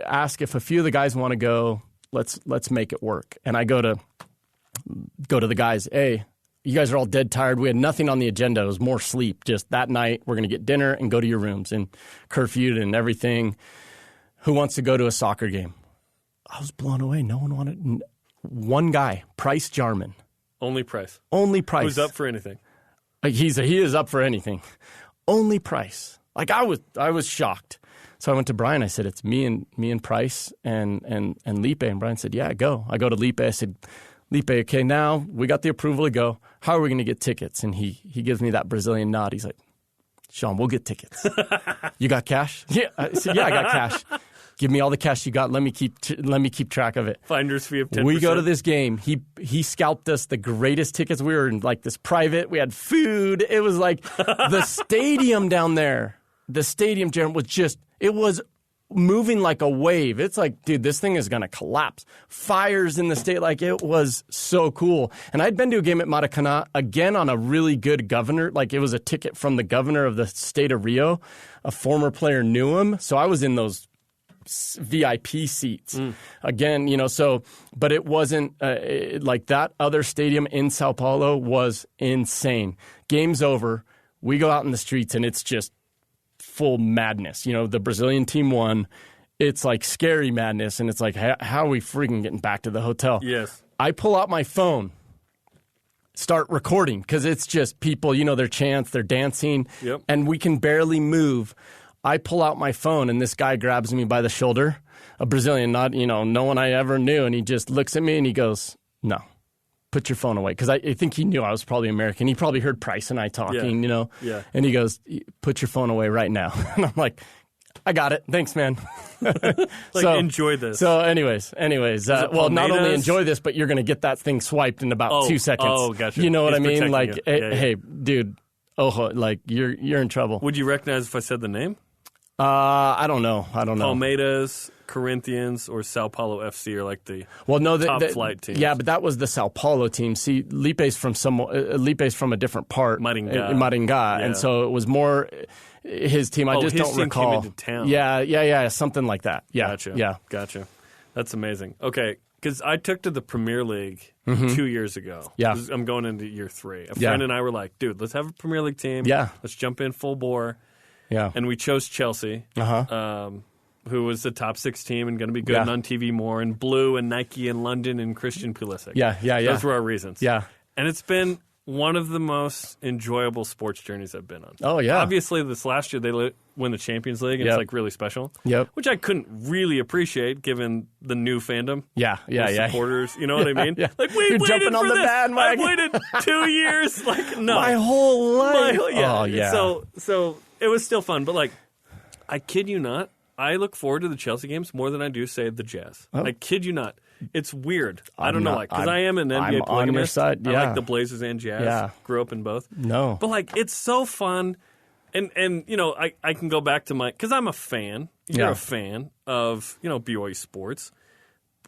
ask if a few of the guys want to go. Let's make it work. And I go to the guys, hey, you guys are all dead tired. We had nothing on the agenda. It was more sleep. Just that night, we're going to get dinner and go to your rooms and curfewed and everything. Who wants to go to a soccer game? I was blown away. No one wanted. One guy, Price Jarman. Only Price. Who's up for anything? He is up for anything. Only Price. I was shocked. So I went to Brian. I said, it's me and Price and Lipe. And Brian said, yeah, go. I go to Lipe. I said, Lipe, okay, now we got the approval to go. How are we going to get tickets? And he gives me that Brazilian nod. He's like, Shawn, we'll get tickets. You got cash? Yeah. I said, yeah, I got cash. Give me all the cash you got. Let me keep track of it. Finder's fee of 10%. We go to this game. He scalped us the greatest tickets. We were in this private. We had food. It was the stadium down there. The stadium, Jeremy, was moving like a wave. It's dude, this thing is going to collapse. Fires in the state. It was so cool. And I'd been to a game at Maracanã, again on a really good governor. It was a ticket from the governor of the state of Rio. A former player knew him. So I was in those VIP seats again, but it wasn't that other stadium in Sao Paulo was insane. Game's over. We go out in the streets and it's just full madness. The Brazilian team won. It's scary madness. And it's how are we freaking getting back to the hotel? Yes. I pull out my phone, start recording because it's just people, their chants, they're dancing, and we can barely move. I pull out my phone, and this guy grabs me by the shoulder, a Brazilian, not, no one I ever knew, and he just looks at me, and he goes, no, put your phone away. Because I think he knew I was probably American. He probably heard Price and I talking, you know. Yeah. And he goes, put your phone away right now. And I'm like, I got it. Thanks, man. Enjoy this. So anyways, well, not only enjoy this, but you're going to get that thing swiped in about 2 seconds. Oh, gotcha. You know what I mean? Like, you. hey, dude, like you're in trouble. Would you recognize if I said the name? I don't know. Palmeiras, Corinthians, or Sao Paulo FC are like the top flight teams. Yeah, but that was the Sao Paulo team. See, Lipe's from a different part. Maringá. Yeah. And so it was more his team. I just don't recall. His team came into town. Yeah, something like that. Yeah, Gotcha. That's amazing. Okay, because I took to the Premier League 2 years ago. Yeah. I'm going into year 3. A friend and I were like, dude, let's have a Premier League team. Yeah. Let's jump in full bore. Yeah. And we chose Chelsea, who was the top 6 team and going to be good and on TV more, and Blue and Nike and London and Christian Pulisic. Yeah. Those were our reasons. Yeah. And it's been one of the most enjoyable sports journeys I've been on. Oh, yeah. Obviously, this last year they win the Champions League, and it's like really special. Yep. Which I couldn't really appreciate given the new fandom. Yeah. Supporters, you know what I mean? Yeah. Like, we You're waited jumping for on the this. bandwagon. I waited 2 years. Like, no. My whole life. Yeah. Oh, yeah. So it was still fun, but like, I kid you not, I look forward to the Chelsea games more than I do, say, the Jazz. I kid you not. It's weird. I don't know, because I am an NBA polygamist. On your side, yeah. I like the Blazers and Jazz. Yeah. Grew up in both. No. But like, it's so fun. And you know, I can go back to because I'm a fan. You're a fan of, BYU sports.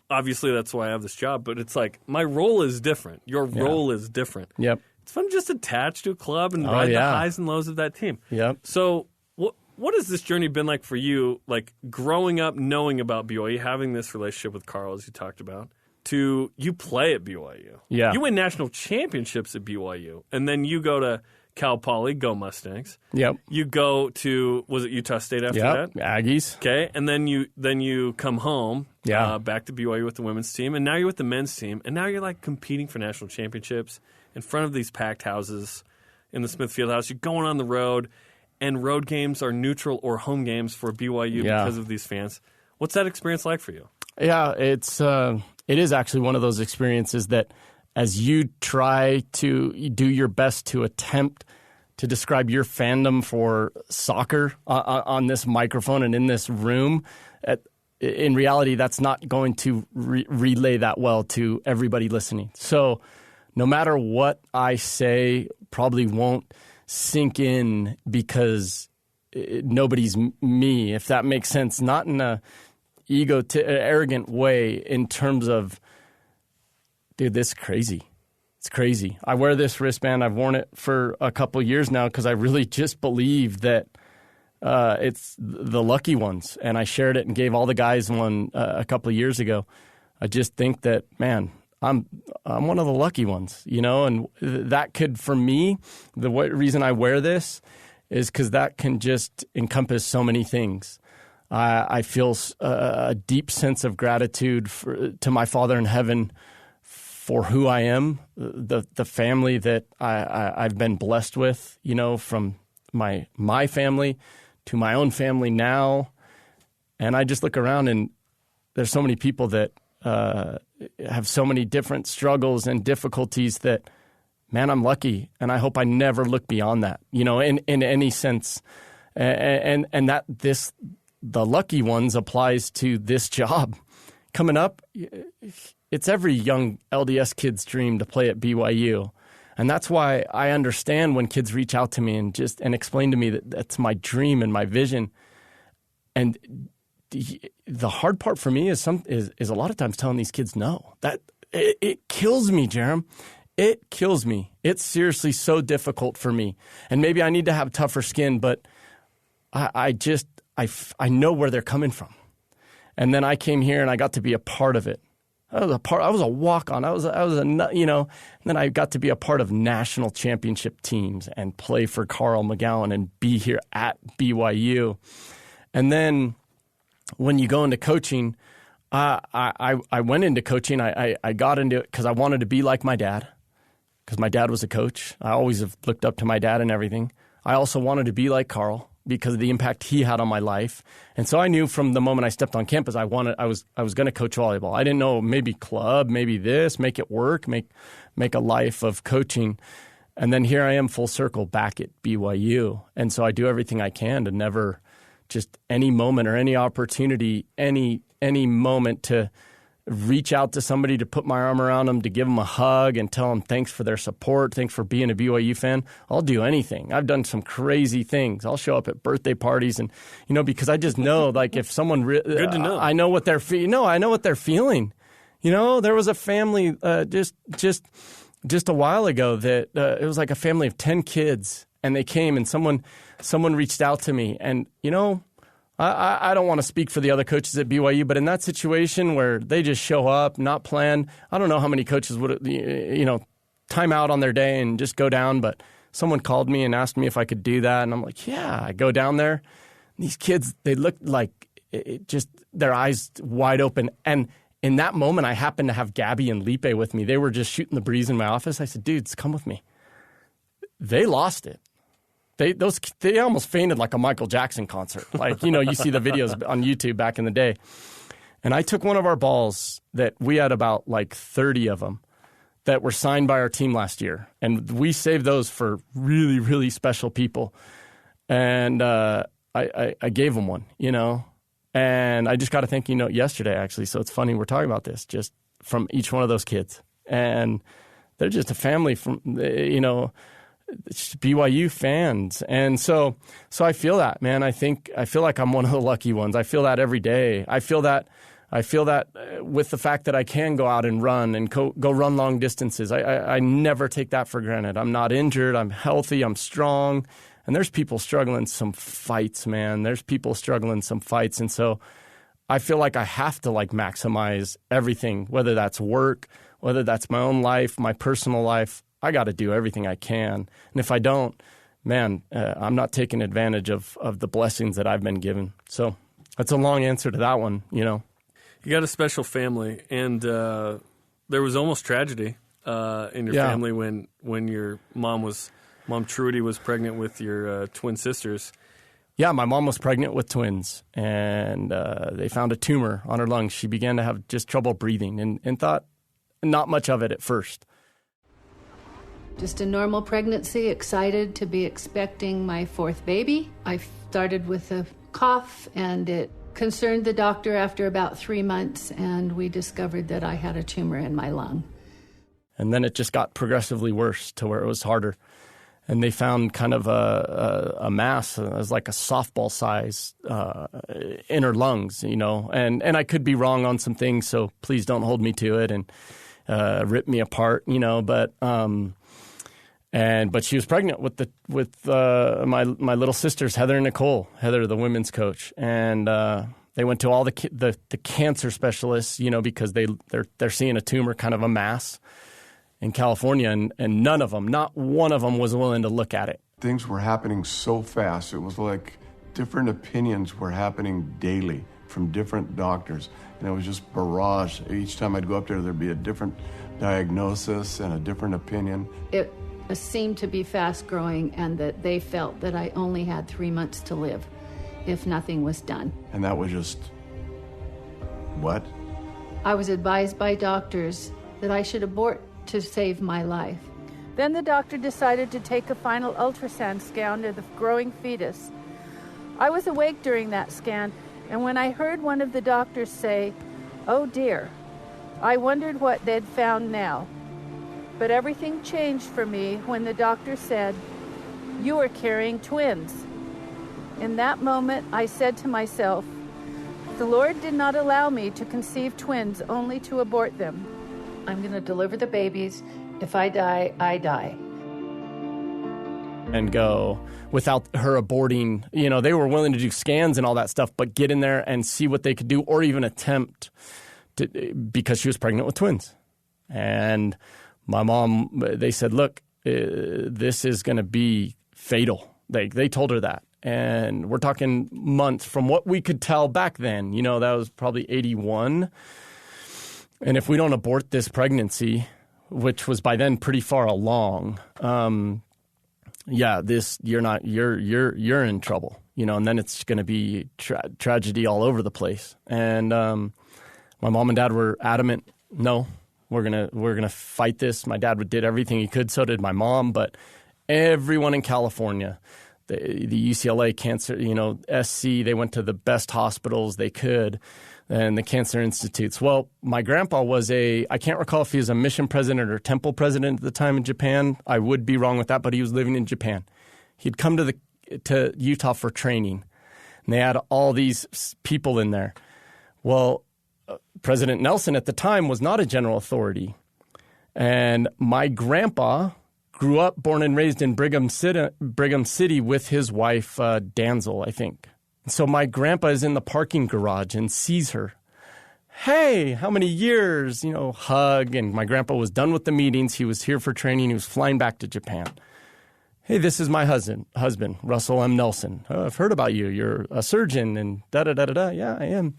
Obviously, that's why I have this job. But it's like, my role is different. Your role is different. Yep. It's fun just attached to a club and ride the highs and lows of that team. Yep. So what has this journey been like for you, like growing up, knowing about BYU, having this relationship with Carl, as you talked about, to you play at BYU? Yeah. You win national championships at BYU, and then you go to Cal Poly, go Mustangs. Yep. You go to, was it Utah State after that? Aggies. Okay, and then you come home, back to BYU with the women's team, and now you're with the men's team, and now you're like competing for national championships in front of these packed houses in the Smith Fieldhouse. You're going on the road, and road games are neutral or home games for BYU because of these fans. What's that experience like for you? Yeah, it is actually one of those experiences that as you try to do your best to attempt to describe your fandom for soccer on this microphone and in this room, in reality, that's not going to relay that well to everybody listening. So no matter what I say, probably won't sink in because nobody's me, if that makes sense. Not in a arrogant way in terms of, dude, this is crazy. It's crazy. I wear this wristband. I've worn it for a couple years now because I really just believe that it's the lucky ones. And I shared it and gave all the guys one a couple of years ago. I just think that, man, I'm one of the lucky ones, and that could, for me, the reason I wear this is because that can just encompass so many things. I feel a deep sense of gratitude to my Father in heaven for who I am, the family that I've been blessed with, from my family to my own family now. And I just look around and there's so many people that have so many different struggles and difficulties that, man, I'm lucky, and I hope I never look beyond that, in any sense. And that the lucky ones applies to this job. Coming up, it's every young LDS kid's dream to play at BYU. And that's why I understand when kids reach out to me and explain to me that that's my dream and my vision. And the hard part for me is a lot of times telling these kids no. That it kills me, Jerem. It kills me. It's seriously so difficult for me. And maybe I need to have tougher skin, but I know where they're coming from. And then I came here and I got to be a part of it. I was a walk-on. And then I got to be a part of national championship teams and play for Carl McGowan and be here at BYU. And then when you go into coaching, I went into coaching. I got into it because I wanted to be like my dad, because my dad was a coach. I always have looked up to my dad and everything. I also wanted to be like Carl, because of the impact he had on my life. And so I knew from the moment I stepped on campus, I was going to coach volleyball. I didn't know, maybe club, maybe this, make it work, make a life of coaching. And then here I am full circle back at BYU. And so I do everything I can to never, just any moment or any opportunity, any moment to reach out to somebody, to put my arm around them, to give them a hug and tell them thanks for their support, thanks for being a BYU fan. I'll do anything. I've done some crazy things. I'll show up at birthday parties and, because I just know, like, if someone good to know. I know what they're I know what they're feeling. There was a family just a while ago that it was like a family of 10 kids, and they came and someone reached out to me, and I don't want to speak for the other coaches at BYU, but in that situation where they just show up, not plan, I don't know how many coaches would, time out on their day and just go down. But someone called me and asked me if I could do that. And I'm like, yeah, I go down there. And these kids, they looked like just their eyes wide open. And in that moment, I happened to have Gabby and Lipe with me. They were just shooting the breeze in my office. I said, dudes, come with me. They lost it. They almost fainted like a Michael Jackson concert. Like, you see the videos on YouTube back in the day. And I took one of our balls that we had about like 30 of them that were signed by our team last year. And we saved those for really, really special people. And I gave them one, And I just got to think, yesterday actually. So it's funny we're talking about this, just from each one of those kids. And they're just a family from, BYU fans. And so I feel that, man. I feel like I'm one of the lucky ones. I feel that every day. I feel that with the fact that I can go out and run and go run long distances. I never take that for granted. I'm not injured. I'm healthy. I'm strong. And there's people struggling some fights, man. There's people struggling some fights. And so I feel like I have to maximize everything, whether that's work, whether that's my own life, my personal life. I got to do everything I can. And if I don't, man, I'm not taking advantage of the blessings that I've been given. So that's a long answer to that one, You got a special family, and there was almost tragedy in your family when your Mom Trudy was pregnant with your twin sisters. Yeah, my mom was pregnant with twins, and they found a tumor on her lungs. She began to have just trouble breathing and thought not much of it at first. Just a normal pregnancy, excited to be expecting my fourth baby. I started with a cough, and it concerned the doctor after about 3 months, and we discovered that I had a tumor in my lung. And then it just got progressively worse to where it was harder. And they found kind of a mass, it was like a softball size in her lungs, And I could be wrong on some things, so please don't hold me to it and rip me apart, But she was pregnant with my little sisters, Heather and Nicole. Heather, the women's coach, and they went to all the cancer specialists, because they're seeing a tumor, kind of a mass in California, and none of them, not one of them, was willing to look at it. Things were happening so fast. It was like different opinions were happening daily from different doctors, and it was just barrage. Each time I'd go up there, there'd be a different diagnosis and a different opinion. It seemed to be fast growing, and that they felt that I only had 3 months to live if nothing was done. And that was just, what? I was advised by doctors that I should abort to save my life. Then the doctor decided to take a final ultrasound scan of the growing fetus. I was awake during that scan, and when I heard one of the doctors say, "Oh dear," I wondered what they'd found now. But everything changed for me when the doctor said, "You are carrying twins." In that moment, I said to myself, "The Lord did not allow me to conceive twins only to abort them. I'm going to deliver the babies. If I die, I die." And go without her aborting. They were willing to do scans and all that stuff, but get in there and see what they could do, or even attempt to, because she was pregnant with twins. And my mom, they said, look, this is going to be fatal. They told her that. And we're talking months from what we could tell back then. That was probably 81. And if we don't abort this pregnancy, which was by then pretty far along, yeah, you're in trouble, and then it's going to be tragedy all over the place. And my mom and dad were adamant, no, we're gonna fight this. My dad did everything he could, so did my mom, but everyone in California, the UCLA cancer, SC, they went to the best hospitals they could, and the cancer institutes. Well, my grandpa was I can't recall if he was a mission president or temple president at the time in Japan. I would be wrong with that, but he was living in Japan. He'd come to Utah for training, and they had all these people in there. Well, President Nelson at the time was not a general authority, and my grandpa grew up, born and raised in Brigham City with his wife, Danzel, I think. So my grandpa is in the parking garage and sees her. Hey, how many years? Hug. And my grandpa was done with the meetings. He was here for training. He was flying back to Japan. Hey, this is my husband, Russell M. Nelson. Oh, I've heard about you. You're a surgeon and da-da-da-da-da. Yeah, I am.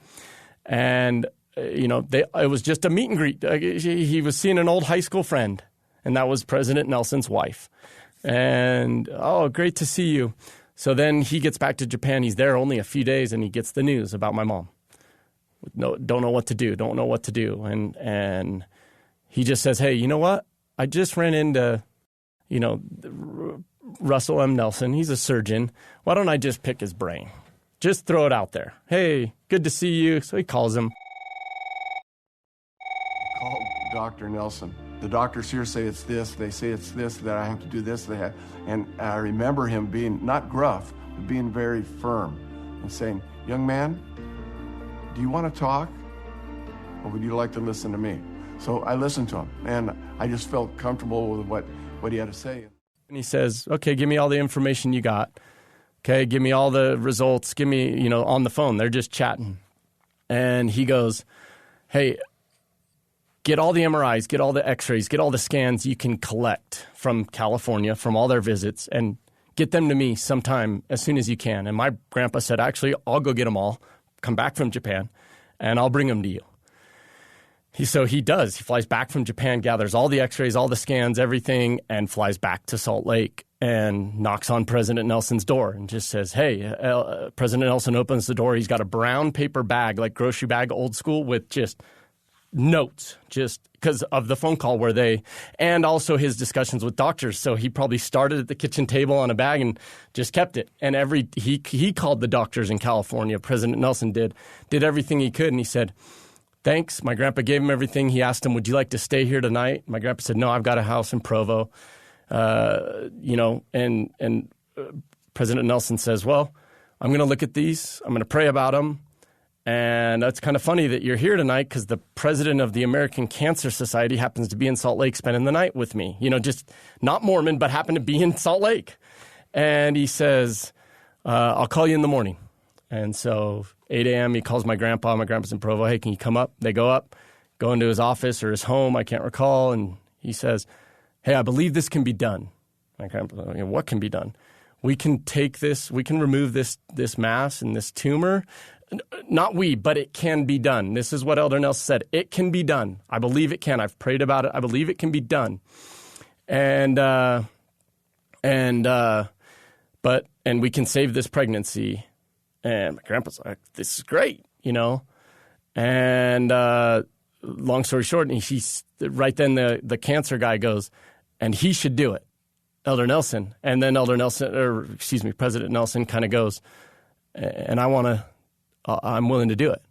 And, it was just a meet and greet. He was seeing an old high school friend, and that was President Nelson's wife. And, oh, great to see you. So then he gets back to Japan. He's there only a few days, and he gets the news about my mom. Don't know what to do. And he just says, hey, you know what? I just ran into, Russell M. Nelson. He's a surgeon. Why don't I just pick his brain? Just throw it out there. Hey, good to see you. So he calls him. Call Dr. Nelson. The doctors here say it's this. They say it's this, that I have to do this. And I remember him being, not gruff, but being very firm and saying, young man, do you want to talk? Or would you like to listen to me? So I listened to him, and I just felt comfortable with what he had to say. And he says, okay, give me all the information you got. Okay, give me all the results. Give me, on the phone. They're just chatting. And he goes, hey, get all the MRIs, get all the x-rays, get all the scans you can collect from California, from all their visits, and get them to me sometime as soon as you can. And my grandpa said, actually, I'll go get them all, come back from Japan, and I'll bring them to you. So he does. He flies back from Japan, gathers all the x-rays, all the scans, everything, and flies back to Salt Lake and knocks on President Nelson's door and just says, hey, President Nelson opens the door. He's got a brown paper bag, like grocery bag, old school, with just notes, just because of the phone call and also his discussions with doctors. So he probably started at the kitchen table on a bag and just kept it. And he called the doctors in California. President Nelson did everything he could. And he said, thanks. My grandpa gave him everything. He asked him, would you like to stay here tonight? My grandpa said, no, I've got a house in Provo. And President Nelson says, well, I'm going to look at these. I'm going to pray about them. And that's kind of funny that you're here tonight because the president of the American Cancer Society happens to be in Salt Lake spending the night with me. Just not Mormon, but happened to be in Salt Lake. And he says, I'll call you in the morning. And so 8 a.m. he calls my grandpa. My grandpa's in Provo. Hey, can you come up? They go up, go into his office or his home. I can't recall. And he says, hey, I believe this can be done. My grandpa, what can be done? We can take this, we can remove this mass and this tumor. Not we, but it can be done. This is what Elder Nelson said. It can be done. I believe it can. I've prayed about it. I believe it can be done. And we can save this pregnancy. And my grandpa's like, this is great, And long story short, he's right then the cancer guy goes, and he should do it, Elder Nelson. And then President Nelson kind of goes, and I'm willing to do it.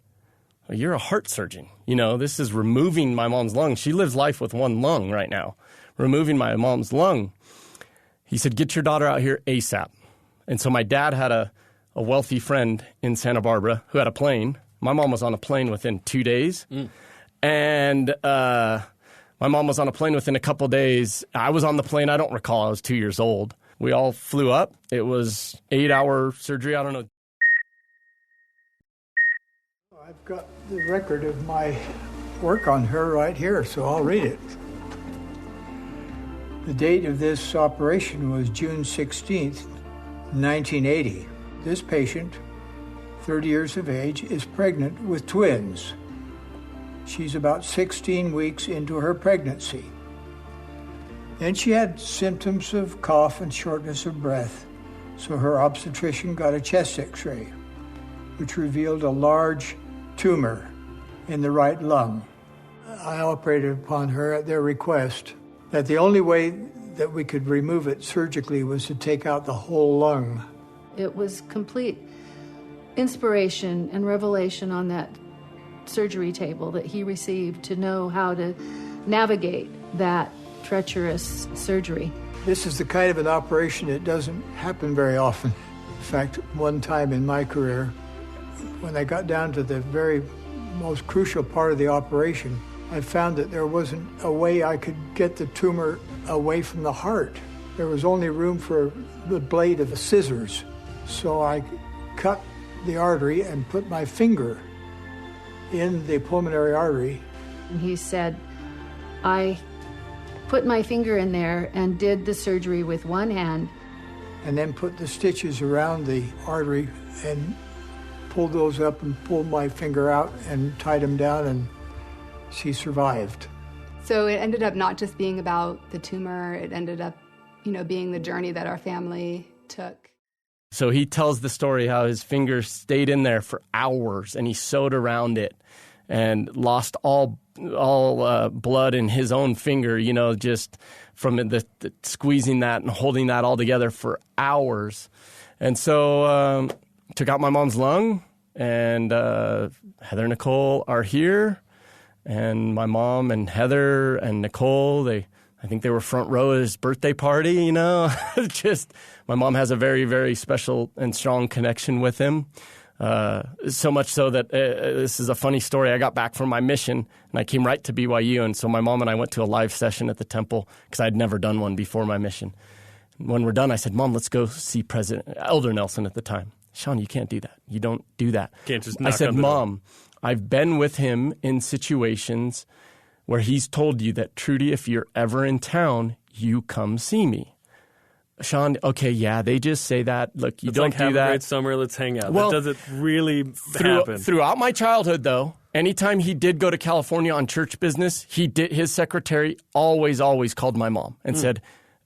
Well, you're a heart surgeon. This is removing my mom's lung. She lives life with one lung right now, removing my mom's lung. He said, get your daughter out here ASAP. And so my dad had a wealthy friend in Santa Barbara who had a plane. My mom was on a plane within 2 days. And my mom was on a plane within a couple days. I was on the plane. I don't recall. I was 2 years old. We all flew up. It was 8-hour surgery. I don't know. I've got the record of my work on her right here, so I'll read it. The date of this operation was June 16th, 1980. This patient, 30 years of age, is pregnant with twins. She's about 16 weeks into her pregnancy. And she had symptoms of cough and shortness of breath. So her obstetrician got a chest x-ray, which revealed a large tumor in the right lung. I operated upon her at their request that the only way that we could remove it surgically was to take out the whole lung. It was complete inspiration and revelation on that surgery table that he received to know how to navigate that treacherous surgery. This is the kind of an operation that doesn't happen very often. In fact, one time in my career, when I got down to the very most crucial part of the operation, I found that there wasn't a way I could get the tumor away from the heart. There was only room for the blade of the scissors. So I cut the artery and put my finger in the pulmonary artery. And he said, I put my finger in there and did the surgery with one hand. And then put the stitches around the artery and pulled those up and pulled my finger out and tied them down, and she survived. So it ended up not just being about the tumor, it ended up, being the journey that our family took. So he tells the story how his finger stayed in there for hours and he sewed around it and lost all blood in his own finger, just from the squeezing that and holding that all together for hours. And so took out my mom's lung, and Heather and Nicole are here. And my mom and Heather and Nicole, I think they were front row at his birthday party, Just, my mom has a very, very special and strong connection with him. So much so that this is a funny story. I got back from my mission, and I came right to BYU. And so my mom and I went to a live session at the temple because I'd never done one before my mission. And when we're done, I said, Mom, let's go see Elder Nelson at the time. Shawn, you can't do that. You don't do that. Can't just knock I said, on the Mom, door. I've been with him in situations where he's told you that, Trudy, if you're ever in town, you come see me. Shawn, okay, yeah, they just say that. Look, you don't do have that. a great summer, let's hang out. Well, that doesn't really happen. Throughout my childhood, though, anytime he did go to California on church business, his secretary always called my mom and said,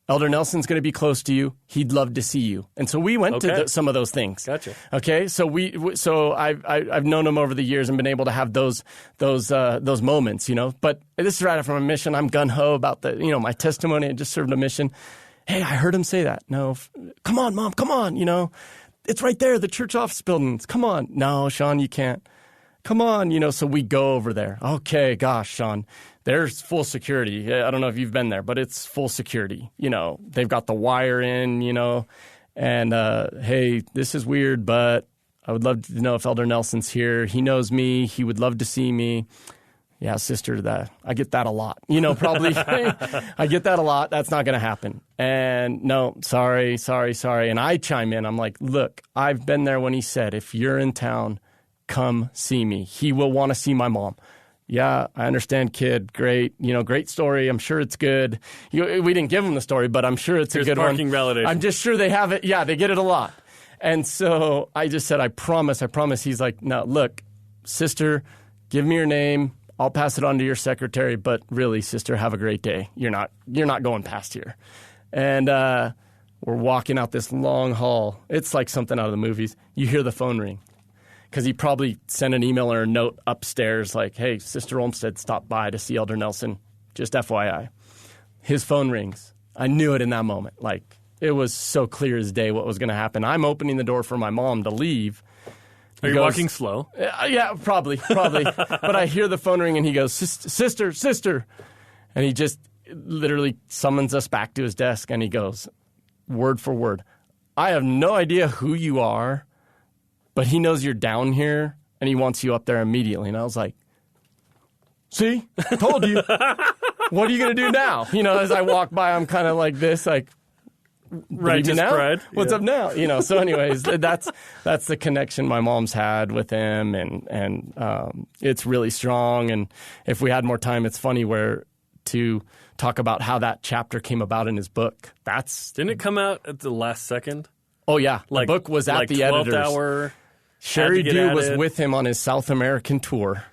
Elder Nelson's going to be close to you. He'd love to see you. And so we went to some of those things. Gotcha. Okay, so I've known him over the years and been able to have those moments, But this is right after my mission. I'm gung ho about my testimony. I just served a mission. Hey, I heard him say that. No, come on, Mom, come on. It's right there, the church office buildings. Come on. No, Shawn, you can't. Come on, so we go over there. Okay, gosh, Shawn. There's full security. I don't know if you've been there, but it's full security. They've got the wire in, and hey, this is weird, but I would love to know if Elder Nelson's here. He knows me. He would love to see me. Yeah, sister, I get that a lot. Probably I get that a lot. That's not going to happen. And no, sorry. And I chime in. I'm like, look, I've been there when he said, if you're in town, come see me. He will want to see my mom. Yeah, I understand, kid. Great. Great story. I'm sure it's good. We didn't give him the story, but I'm sure it's a good one. Parking validation. I'm just sure they have it. Yeah, they get it a lot. And so I just said, I promise. He's like, no, look, sister, give me your name. I'll pass it on to your secretary, but really, sister, have a great day. You're not going past here. And we're walking out this long hall. It's like something out of the movies. You hear the phone ring because he probably sent an email or a note upstairs like, hey, Sister Olmstead stopped by to see Elder Nelson. Just FYI. His phone rings. I knew it in that moment. Like, it was so clear as day what was going to happen. I'm opening the door for my mom to leave. Are you walking slow? Yeah, probably. But I hear the phone ring, and he goes, sister. And he just literally summons us back to his desk, and he goes, word for word, I have no idea who you are, but he knows you're down here, and he wants you up there immediately. And I was like, see? I told you. What are you going to do now? As I walk by, I'm kind of like this, like, right, just pride. What's up now? So anyways, that's the connection my mom's had with him, and it's really strong. And if we had more time, it's funny to talk about how that chapter came about in his book. Didn't it come out at the last second? Oh yeah, the book was at the 12th editors. hour. Sherry Dew was with him on his South American tour.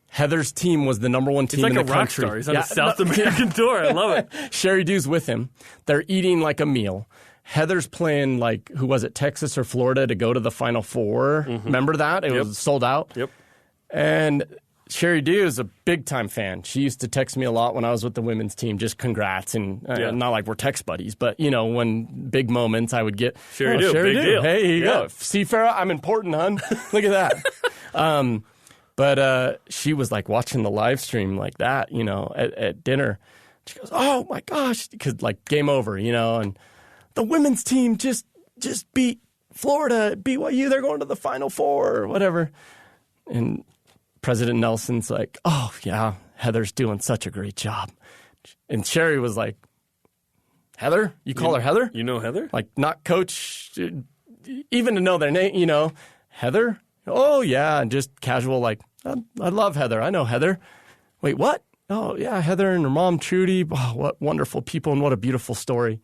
Heather's team was the number one team in the country. He's like a rock star. He's on a South American tour. I love it. Sherry Dew's with him. They're eating like a meal. Heather's playing like, who was it, Texas or Florida to go to the Final Four. Mm-hmm. Remember that? It was sold out. Yep. And Sherry Dew is a big-time fan. She used to text me a lot when I was with the women's team, just congrats. And not like we're text buddies, but, you know, when big moments I would get, Sherry Dew, big deal. Hey, here you go. See, Farrah, I'm important, hon. Look at that. But she was like watching the live stream like that, you know, at dinner. She goes, oh, my gosh, because like game over, you know, and the women's team just beat Florida at BYU. They're going to the Final Four or whatever. And President Nelson's like, oh, yeah, Heather's doing such a great job. And Sherry was like, Heather? You call her Heather? You know Heather? Like, not coach, even to know their name, you know. Heather? Oh, yeah, and just casual, like, I love Heather. I know Heather. Wait, what? Oh, yeah, Heather and her mom, Trudy. Oh, what wonderful people and what a beautiful story.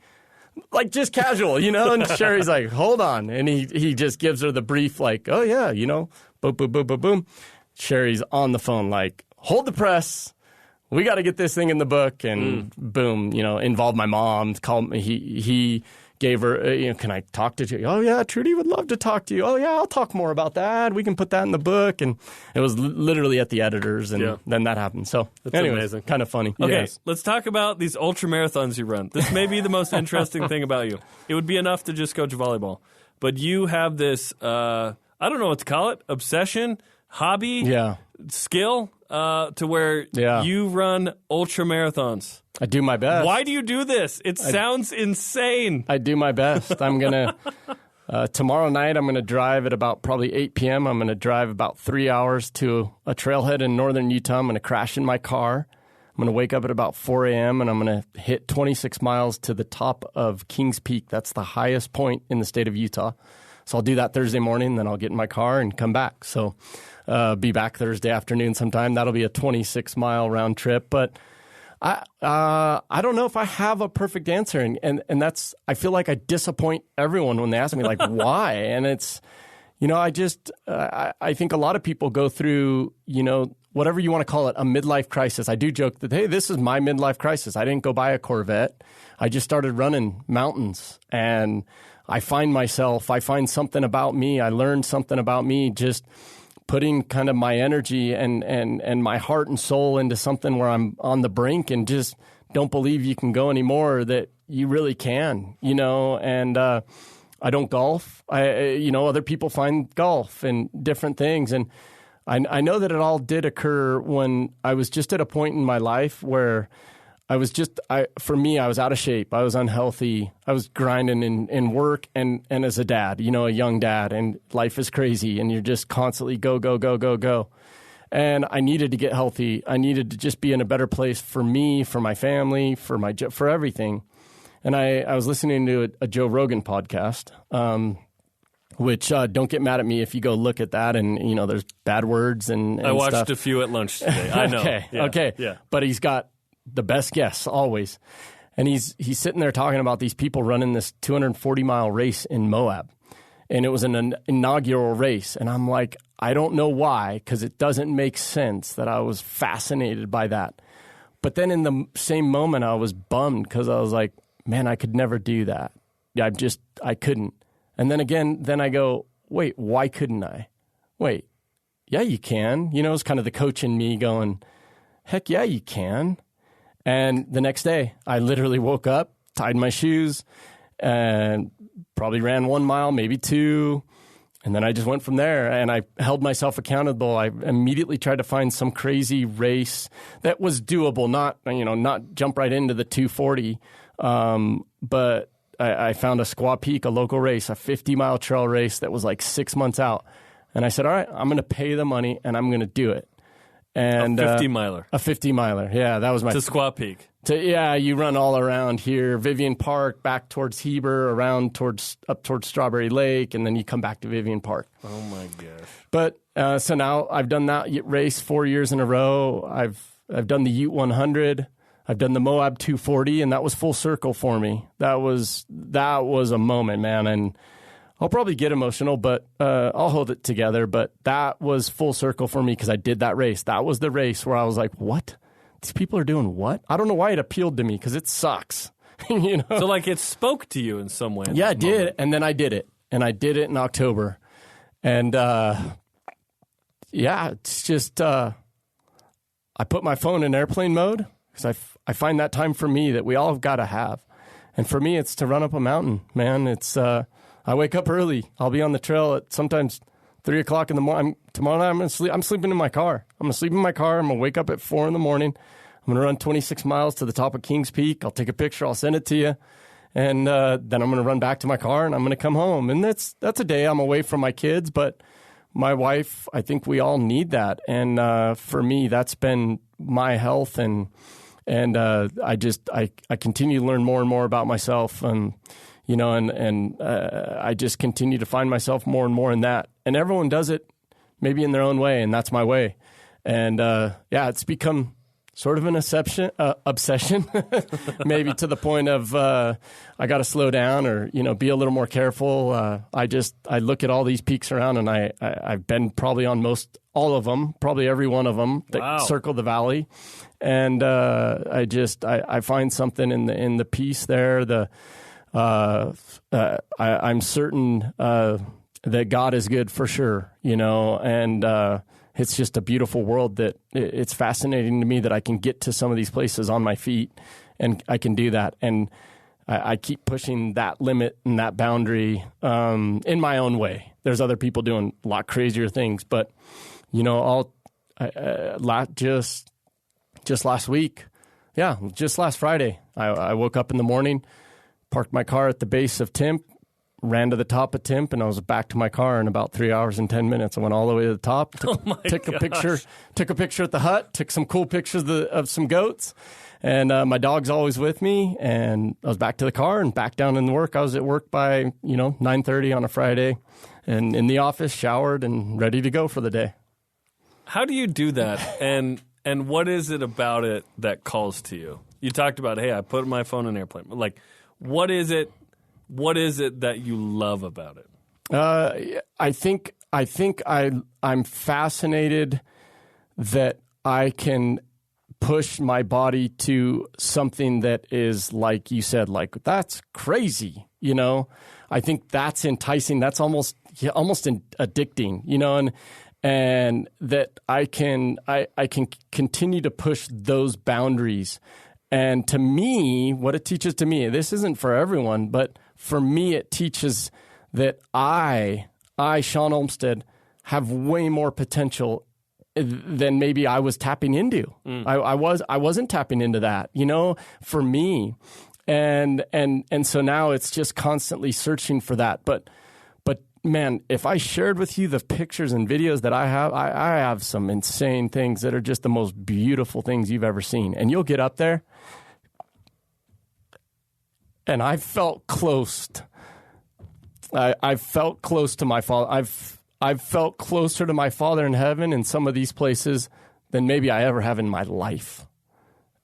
Like, just casual, you know? And Sherry's like, hold on. And he just gives her the brief, like, oh, yeah, you know, boom, boom, boom, boom, boom. Sherry's on the phone, like, hold the press. We got to get this thing in the book. And boom, you know, involved my mom. Called me. He gave her, you know, can I talk to you? Oh, yeah, Trudy would love to talk to you. Oh, yeah, I'll talk more about that. We can put that in the book. And it was literally at the editors, and then that happened. So, that's amazing. Kind of funny. Okay, let's talk about these ultra marathons you run. This may be the most interesting thing about you. It would be enough to just coach volleyball. But you have this, I don't know what to call it, obsession, hobby, skill, to where you run ultra marathons. I do my best. Why do you do this? It sounds insane. I do my best. I'm going to, tomorrow night, I'm going to drive at about probably 8 p.m. I'm going to drive about 3 hours to a trailhead in northern Utah. I'm going to crash in my car. I'm going to wake up at about 4 a.m. and I'm going to hit 26 miles to the top of Kings Peak. That's the highest point in the state of Utah. So I'll do that Thursday morning, then I'll get in my car and come back. So be back Thursday afternoon sometime. That'll be a 26-mile round trip. But I don't know if I have a perfect answer. And that's, I feel like I disappoint everyone when they ask me, like, why? And it's, you know, I think a lot of people go through, you know, whatever you want to call it, a midlife crisis. I do joke that, hey, this is my midlife crisis. I didn't go buy a Corvette. I just started running mountains. And I find something about me. I learned something about me just putting kind of my energy and my heart and soul into something where I'm on the brink and just don't believe you can go anymore, that you really can, you know. And I don't golf. You know, other people find golf and different things. And I know that it all did occur when I was just at a point in my life where for me, I was out of shape. I was unhealthy. I was grinding in work and as a dad, you know, a young dad, and life is crazy and you're just constantly go, go, go, go, go. And I needed to get healthy. I needed to just be in a better place for me, for my family, for everything. And I was listening to a Joe Rogan podcast, which don't get mad at me if you go look at that, and you know there's bad words and I watched stuff. A few at lunch today. I know. Okay. But he's got the best guests always, and he's sitting there talking about these people running this 240-mile race in Moab, and it was an inaugural race, and I'm like, I don't know why, because it doesn't make sense that I was fascinated by that. But then in the same moment, I was bummed because I was like, man, I could never do that. I couldn't. And then I go, wait, why couldn't I? Wait, yeah, you can. You know, it's kind of the coach in me going, heck yeah, you can. And the next day, I literally woke up, tied my shoes, and probably ran 1 mile, maybe 2. And then I just went from there, and I held myself accountable. I immediately tried to find some crazy race that was doable, not jump right into the 240. But I found a Squaw Peak, a local race, a 50-mile trail race that was like 6 months out. And I said, all right, I'm going to pay the money, and I'm going to do it. And a 50-miler. A 50-miler, yeah. That was my... To Squaw Peak. You run all around here, Vivian Park, back towards Heber, up towards Strawberry Lake, and then you come back to Vivian Park. Oh, my gosh. But so now I've done that race 4 years in a row. I've done the Ute 100. I've done the Moab 240, and that was full circle for me. That was a moment, man. And I'll probably get emotional, but I'll hold it together. But that was full circle for me because I did that race. That was the race where I was like, what? These people are doing what? I don't know why it appealed to me because it sucks. You know? So like it spoke to you in some way. Yeah, it did. And then I did it. And I did it in October. And yeah, it's just I put my phone in airplane mode because I find that time for me that we all have got to have. And for me, it's to run up a mountain, man. It's I wake up early. I'll be on the trail at sometimes 3 o'clock in the morning. Tomorrow night, I'm going to sleep. I'm sleeping in my car. I'm going to sleep in my car. I'm going to wake up at 4 in the morning. I'm going to run 26 miles to the top of Kings Peak. I'll take a picture. I'll send it to you. And then I'm going to run back to my car, and I'm going to come home. And that's a day I'm away from my kids. But my wife, I think we all need that. And for me, that's been my health. And I continue to learn more and more about myself. You know, and I just continue to find myself more and more in that. And everyone does it maybe in their own way, and that's my way. And yeah, it's become sort of an obsession, maybe to the point of I got to slow down or, you know, be a little more careful. I look at all these peaks around, and I've been probably on all of them, probably every one of them that circle the valley. And I find something in the peace there, I'm certain that God is good for sure, you know, and it's just a beautiful world that it's fascinating to me that I can get to some of these places on my feet, and I can do that. And I keep pushing that limit and that boundary in my own way. There's other people doing a lot crazier things, but, you know, just last week, just last Friday, I woke up in the morning, parked my car at the base of Timp, ran to the top of Timp, and I was back to my car in about 3 hours and 10 minutes. I went all the way to the top, took a picture at the hut, took some cool pictures of some goats, and my dog's always with me, and I was back to the car and back down in the work. I was at work by 9:30 on a Friday, and in the office, showered and ready to go for the day. How do you do that? And what is it about it that calls to you? You talked about, hey, I put my phone in airplane. Like, what is it that you love about it? I think I'm fascinated that I can push my body to something that is, like you said, like, that's crazy, you know? I think that's enticing. That's almost addicting, you know, and that I can continue to push those boundaries. And to me, what it teaches to me, this isn't for everyone, but for me, it teaches that I, Shawn Olmstead, have way more potential than maybe I was tapping into. I wasn't tapping into that, you know, for me. And so now it's just constantly searching for that. But man, if I shared with you the pictures and videos that I have some insane things that are just the most beautiful things you've ever seen. And you'll get up there, and I felt close. I felt close to my Father. I've felt closer to my Father in heaven in some of these places than maybe I ever have in my life.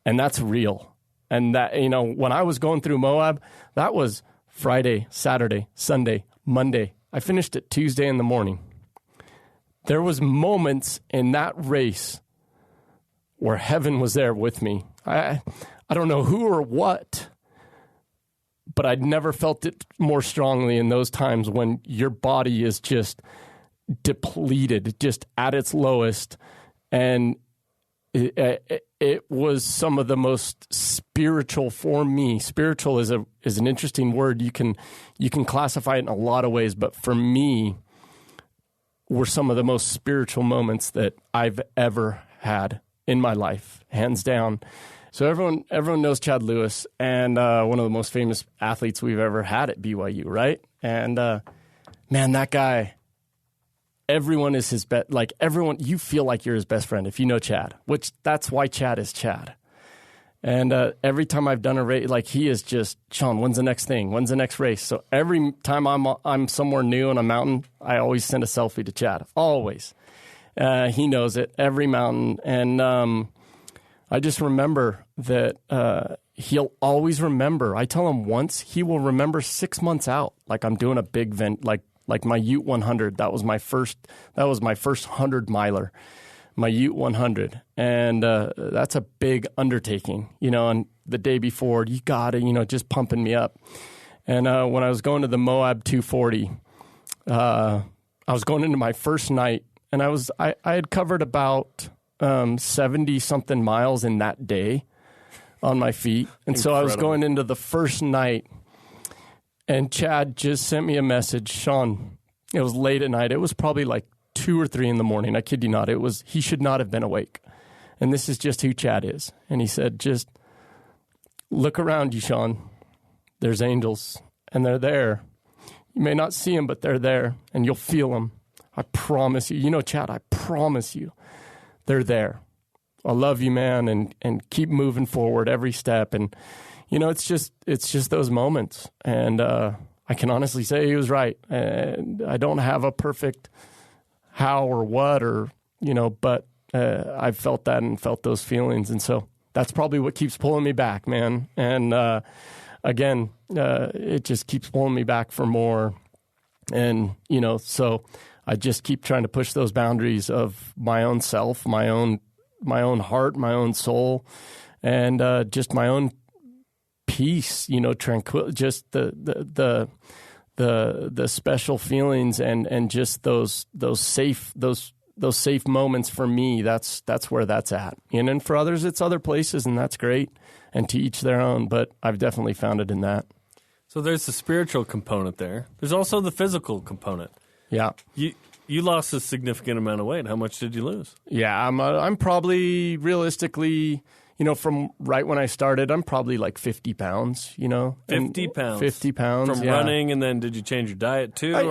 And that's real. And that, you know, when I was going through Moab, that was Friday, Saturday, Sunday, Monday. I finished it Tuesday in the morning. There was moments in that race where heaven was there with me. I don't know who or what, but I'd never felt it more strongly in those times when your body is just depleted, just at its lowest. And it was some of the most spiritual for me. Spiritual is an interesting word. You can classify it in a lot of ways, but for me, were some of the most spiritual moments that I've ever had in my life, hands down. So everyone knows Chad Lewis, and one of the most famous athletes we've ever had at BYU, right? And man, that guy. Everyone is his best. Like everyone, you feel like you're his best friend if you know Chad. Which that's why Chad is Chad. And every time I've done a race, like he is just, Shawn, when's the next thing? When's the next race? So every time I'm somewhere new on a mountain, I always send a selfie to Chad. Always. He knows it. Every mountain. And I just remember that he'll always remember. I tell him once, he will remember 6 months out. Like I'm doing a big event, like my Ute 100. That was my first 100 miler, my Ute 100. And that's a big undertaking, and the day before, you got to, just pumping me up. And when I was going to the Moab 240, I was going into my first night, and I had covered about 70-something miles in that day on my feet. And so I was going into the first night, and Chad just sent me a message. Shawn, it was late at night. It was probably like 2 or 3 in the morning. I kid you not. He should not have been awake. And this is just who Chad is. And he said, just look around you, Shawn. There's angels, and they're there. You may not see them, but they're there, and you'll feel them. I promise you. Chad, I promise you, they're there. I love you, man, and keep moving forward every step. And, it's just those moments. And I can honestly say he was right. And I don't have a perfect how or what but I've felt that and felt those feelings. And so that's probably what keeps pulling me back, man. And again, it just keeps pulling me back for more. And, so I just keep trying to push those boundaries of my own self, my own heart, my own soul, and just my own peace, tranquil, just the special feelings and just those safe moments for me. That's where that's at. And for others, it's other places, and that's great. And to each their own, but I've definitely found it in that. So there's the spiritual component there. There's also the physical component. Yeah. You lost a significant amount of weight. How much did you lose? Yeah, I'm probably realistically, from right when I started, I'm probably like 50 pounds, 50 pounds? 50 pounds, From running, and then did you change your diet too? I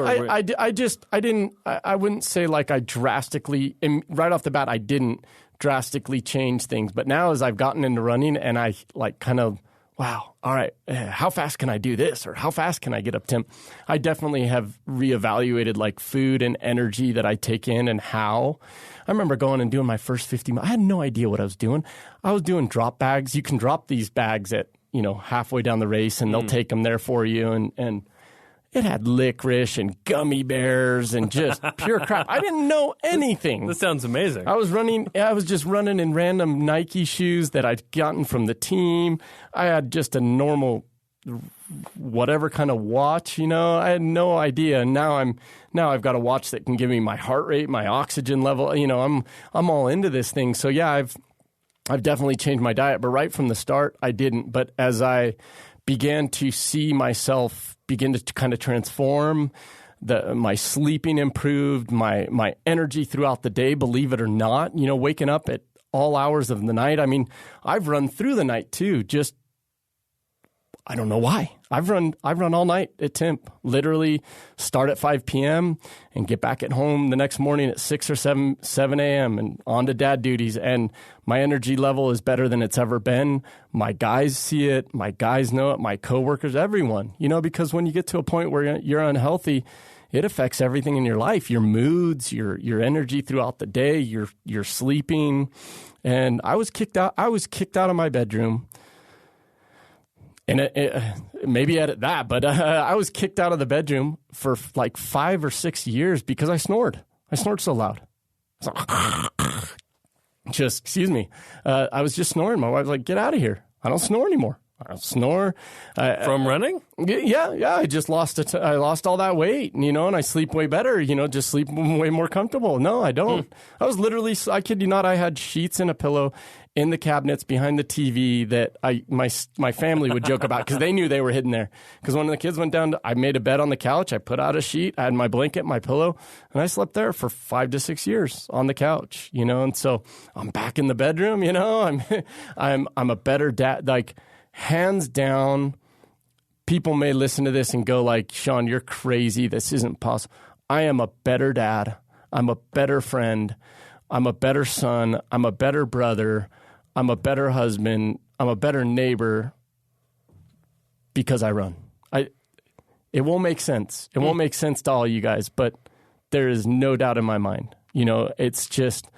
wouldn't say like I drastically, right off the bat, I didn't drastically change things. But now as I've gotten into running and I like kind of, wow, all right, how fast can I do this? Or how fast can I get up temp? I definitely have reevaluated like food and energy that I take in and how. I remember going and doing my first 50 miles. I had no idea what I was doing. I was doing drop bags. You can drop these bags at, halfway down the race, and they'll take them there for you. And it had licorice and gummy bears and just pure crap. I didn't know anything. This sounds amazing. I was just running in random Nike shoes that I'd gotten from the team. I had just a normal whatever kind of watch, I had no idea. And now I've got a watch that can give me my heart rate, my oxygen level. I'm all into this thing. So yeah, I've definitely changed my diet, but right from the start I didn't. But as I began to see myself begin to kind of transform, my sleeping improved, my energy throughout the day, believe it or not, waking up at all hours of the night. I mean, I've run through the night too, just I don't know why. I've run all night at temp, literally start at 5 p.m. and get back at home the next morning at 6 or 7 a.m. and on to dad duties. And my energy level is better than it's ever been. My guys see it. My guys know it. My coworkers, everyone, because when you get to a point where you're unhealthy, it affects everything in your life, your moods, your energy throughout the day, your sleeping. And I was kicked out of my bedroom. And maybe edit that, but I was kicked out of the bedroom for like 5 or 6 years because I snored. I snored so loud. Excuse me. I was just snoring. My wife was like, get out of here. I don't snore anymore. I don't snore. From running? Yeah. I just lost I lost all that weight, and I sleep way better, just sleep way more comfortable. No, I don't. I was literally, I kid you not, I had sheets and a pillow in the cabinets behind the TV that my family would joke about because they knew they were hidden there. Because when the kids went down, I made a bed on the couch. I put out a sheet. I had my blanket, my pillow, and I slept there for 5 to 6 years on the couch. And so I'm back in the bedroom. I'm a better dad. Like hands down, people may listen to this and go like, Shawn, you're crazy. This isn't possible. I am a better dad. I'm a better friend. I'm a better son. I'm a better brother. I'm a better husband. I'm a better neighbor because I run. It won't make sense. It won't make sense to all you guys, but there is no doubt in my mind. It's just,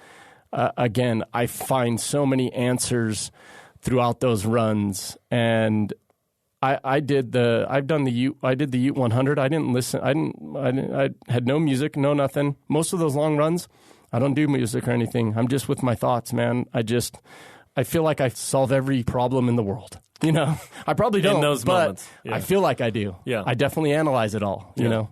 again, I find so many answers throughout those runs. And I did the Ute 100. I didn't listen. I had no music, no nothing. Most of those long runs, I don't do music or anything. I'm just with my thoughts, man. I feel like I solve every problem in the world. You know, I probably don't, in those but moments. Yeah. I feel like I do. Yeah. I definitely analyze it all, you know.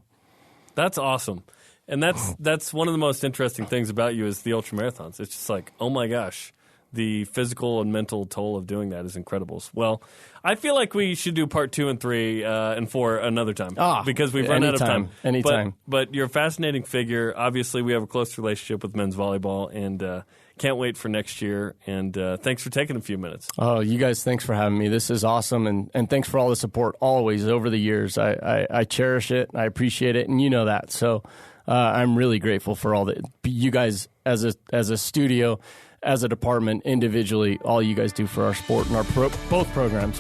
That's awesome. And that's one of the most interesting things about you is the ultramarathons. It's just like, oh my gosh, the physical and mental toll of doing that is incredible. Well, I feel like we should do part 2 and 3 and 4 another time because we've run out of time. Anytime. But you're a fascinating figure. Obviously, we have a close relationship with men's volleyball, and can't wait for next year. And thanks for taking a few minutes. Oh, you guys, thanks for having me. This is awesome, and thanks for all the support always over the years. I cherish it. I appreciate it, and you know that. So I'm really grateful for all that you guys as a studio, as a department, individually, all you guys do for our sport and our both programs.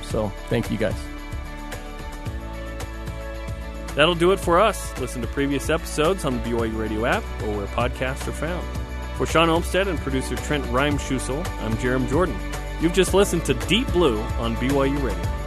So thank you guys. That'll do it for us. Listen to previous episodes on the BYU Radio app or where podcasts are found. For Shawn Olmstead and producer Trent Reimschussel, I'm Jerem Jordan. You've just listened to Deep Blue on BYU Radio.